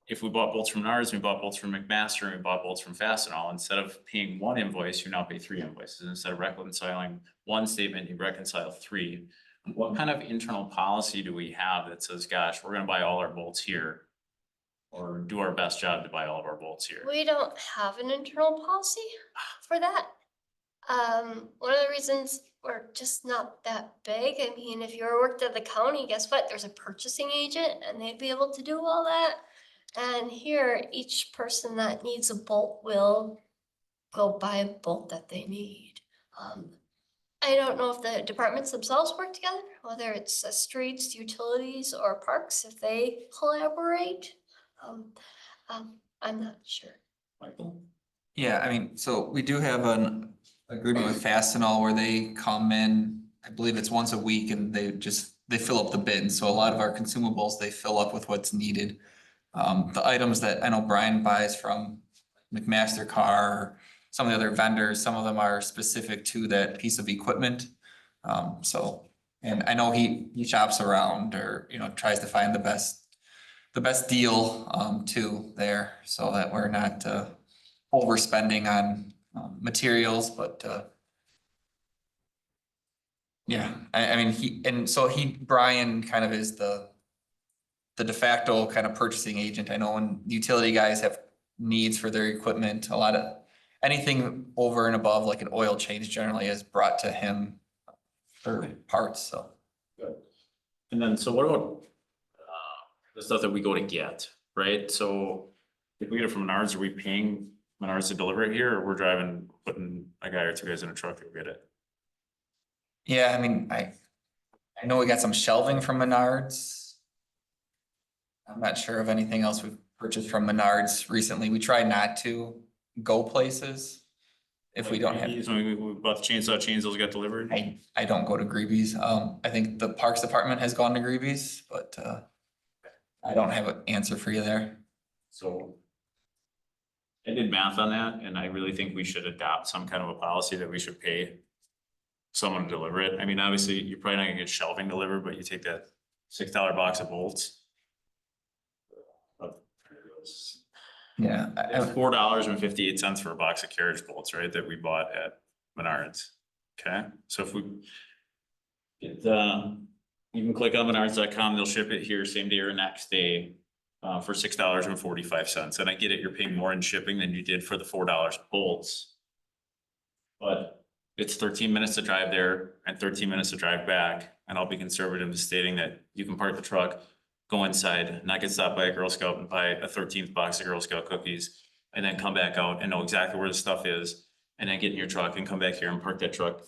S6: If we bought bolts from Menards, we bought bolts from McMaster, and we bought bolts from Fastenal, instead of paying 1 invoice, you now pay 3 invoices. Instead of reconciling 1 statement, you reconcile 3. What kind of internal policy do we have that says, gosh, we're gonna buy all our bolts here? Or do our best job to buy all of our bolts here?
S5: We don't have an internal policy for that. One of the reasons we're just not that big, I mean, if you ever worked at the county, guess what? There's a purchasing agent and they'd be able to do all that. And here, each person that needs a bolt will go buy a bolt that they need. I don't know if the departments themselves work together, whether it's streets, utilities, or parks, if they collaborate. I'm not sure.
S6: Michael?
S10: Yeah, I mean, so we do have an agreement with Fastenal where they come in, I believe it's once a week, and they fill up the bin. So a lot of our consumables, they fill up with what's needed. The items that I know Brian buys from McMaster Car, some of the other vendors, some of them are specific to that piece of equipment. And I know he shops around, or, tries to find the best deal, too there, so that we're not, overspending on, materials, but, yeah, I mean, Brian kind of is the de facto kind of purchasing agent. I know when utility guys have needs for their equipment, anything over and above, like an oil change, generally is brought to him for parts, so.
S6: Good. And then, so what about the stuff that we go to get, right? So if we get it from Menards, are we paying Menards to deliver it here, or we're putting a guy or 2 guys in a truck to go get it?
S10: Yeah, I mean, I know we got some shelving from Menards. I'm not sure of anything else we've purchased from Menards recently. We try not to go places if we don't have.
S6: When we bought the chainsaw chains, those got delivered?
S10: I don't go to Greeby's. I think the Parks Department has gone to Greeby's, but I don't have an answer for you there.
S6: So I did math on that, and I really think we should adopt some kind of a policy that we should pay someone to deliver it. I mean, obviously, you're probably not gonna get shelving delivered, but you take that $6 box of bolts.
S10: Yeah.
S6: $4.58 for a box of carriage bolts, right, that we bought at Menards. Okay, so if we get, you can click on menards.com, they'll ship it here same day or next day for $6.45. And I get it, you're paying more in shipping than you did for the $4 bolts. But it's 13 minutes to drive there and 13 minutes to drive back. And I'll be conservative in stating that you can park the truck, go inside, not get stopped by a Girl Scout and buy a 13th box of Girl Scout cookies, and then come back out and know exactly where the stuff is, and then get in your truck and come back here and park that truck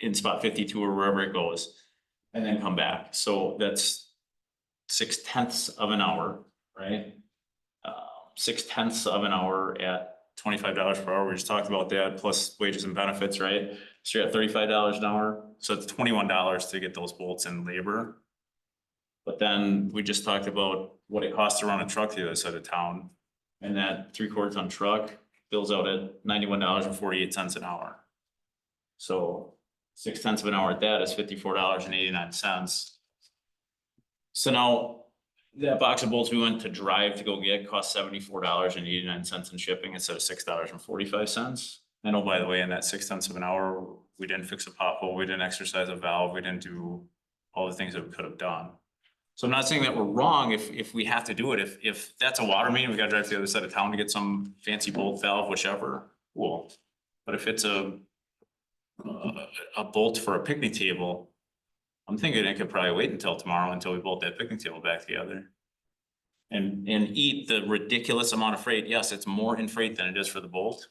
S6: in spot 52 or wherever it goes, and then come back. So that's 6/10 of an hour, right? 6/10 of an hour at $25 per hour. We just talked about that, plus wages and benefits, right? So you're at $35 an hour. So it's $21 to get those bolts and labor. But then we just talked about what it costs to run a truck the other side of town. And that 3/4 ton truck bills out at $91.48 an hour. So 6/10 of an hour at that is $54.89. So now, that box of bolts we went to drive to go get cost $74.89 in shipping instead of $6.45. And oh, by the way, in that 6/10 of an hour, we didn't fix a pothole, we didn't exercise a valve, we didn't do all the things that we could have done. So I'm not saying that we're wrong if we have to do it, if that's a water main, we gotta drive to the other side of town to get some fancy bolt valve, whichever, cool. But if it's a bolt for a picnic table, I'm thinking it could probably wait until tomorrow until we bolt that picnic table back together. And eat the ridiculous amount of freight. Yes, it's more in freight than it is for the bolt,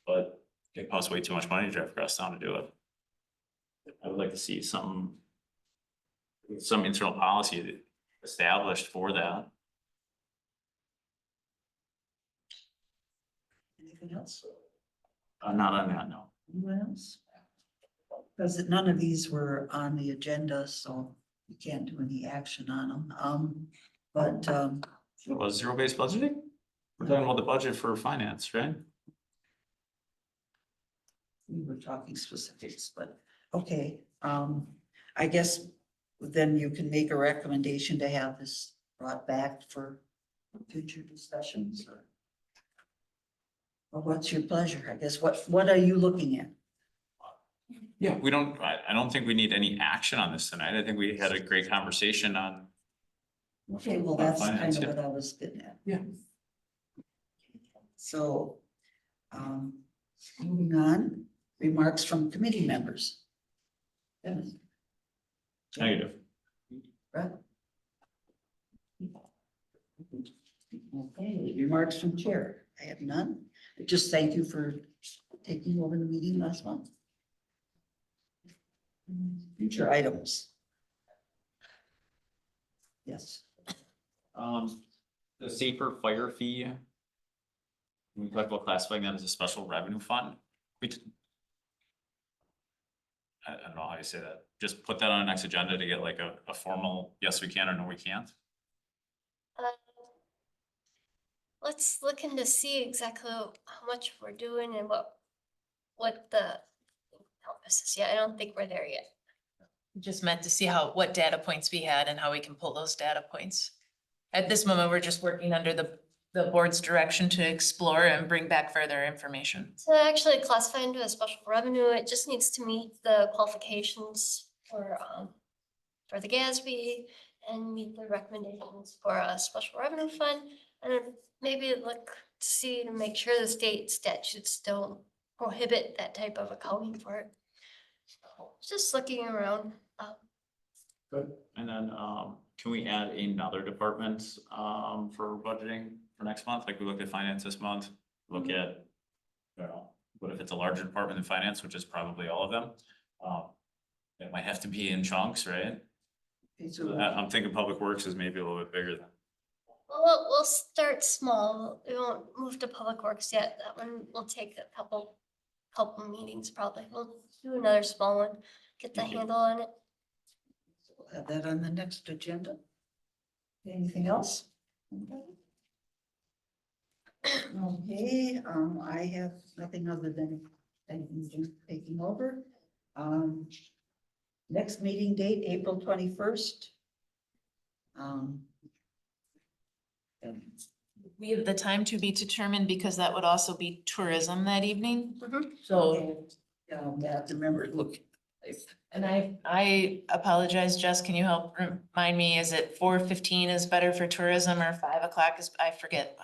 S6: but it costs way too much money to drive across town to do it. I would like to see some internal policy established for that.
S1: Anything else?
S6: Not on that, no.
S1: Anyone else? Because none of these were on the agenda, so we can't do any action on them.
S6: It was zero-based budgeting? We're talking about the budget for finance, right?
S1: we were talking specifics, but okay. I guess then you can make a recommendation to have this brought back for future discussions or what's your pleasure? I guess, what are you looking at?
S6: Yeah, I don't think we need any action on this tonight. I think we had a great conversation on.
S1: Okay, well,
S6: On
S1: that's kind
S6: finance,
S1: of
S6: yeah.
S1: what I was getting at.
S6: Yeah.
S1: So, moving on, remarks from committee members. Dennis?
S6: Negative.
S1: Brett? Okay, remarks from chair. I have none. Just thank you for taking over the meeting last month. Future items. Yes.
S6: The safer fire fee. We talked about classifying that as a special revenue fund. I don't know how you say that. Just put that on the next agenda to get like a formal, yes, we can or no, we can't.
S5: Let's look into see exactly how much we're doing and what the purpose is. Yeah, I don't think we're there yet.
S4: Just meant to see what data points we had and how we can pull those data points. At this moment, we're just working under the board's direction to explore and bring back further information.
S5: So actually classify into a special revenue, it just needs to meet the qualifications for the GASB and meet the recommendations for a special revenue fund. And then maybe look to see to make sure the state statutes don't prohibit that type of accounting for it. Just looking around.
S6: Good. And then, can we add another department, for budgeting for next month? Like we looked at finance this month, look at, I don't know, what if it's a larger department than finance, which is probably all of them? It might have to be in chunks, right?
S1: Okay, so
S6: I'm thinking public works is maybe a little bit bigger than.
S5: Well, we'll start small. We won't move to public works yet. That one will take a couple meetings probably. We'll do another small one, get the handle on it.
S1: we'll have that on the next agenda. Anything else? Okay, I have nothing other than taking over. Next meeting date, April 21st.
S4: We have the time to be determined because that would also be tourism that evening. So,
S1: I have to remember, look.
S4: and I apologize, Jess, can you help remind me, is it 4:15 is better for tourism or 5 o'clock is, I forget.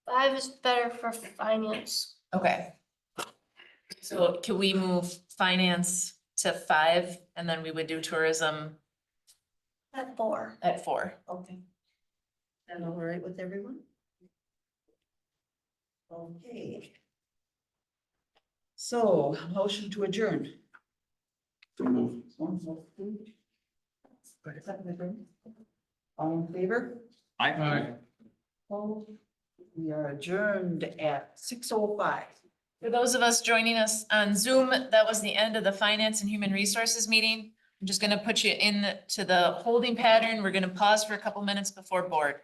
S5: 5 is better for finance.
S4: Okay. So can we move finance to 5 and then we would do tourism
S5: At 4.
S4: at 4?
S1: Okay. That all right with everyone? Okay. So, motion to adjourn. All in favor? We are adjourned at 6:05.
S4: For those of us joining us on Zoom, that was the end of the Finance and Human Resources meeting. I'm just gonna put you to the holding pattern. We're gonna pause for a couple minutes before board.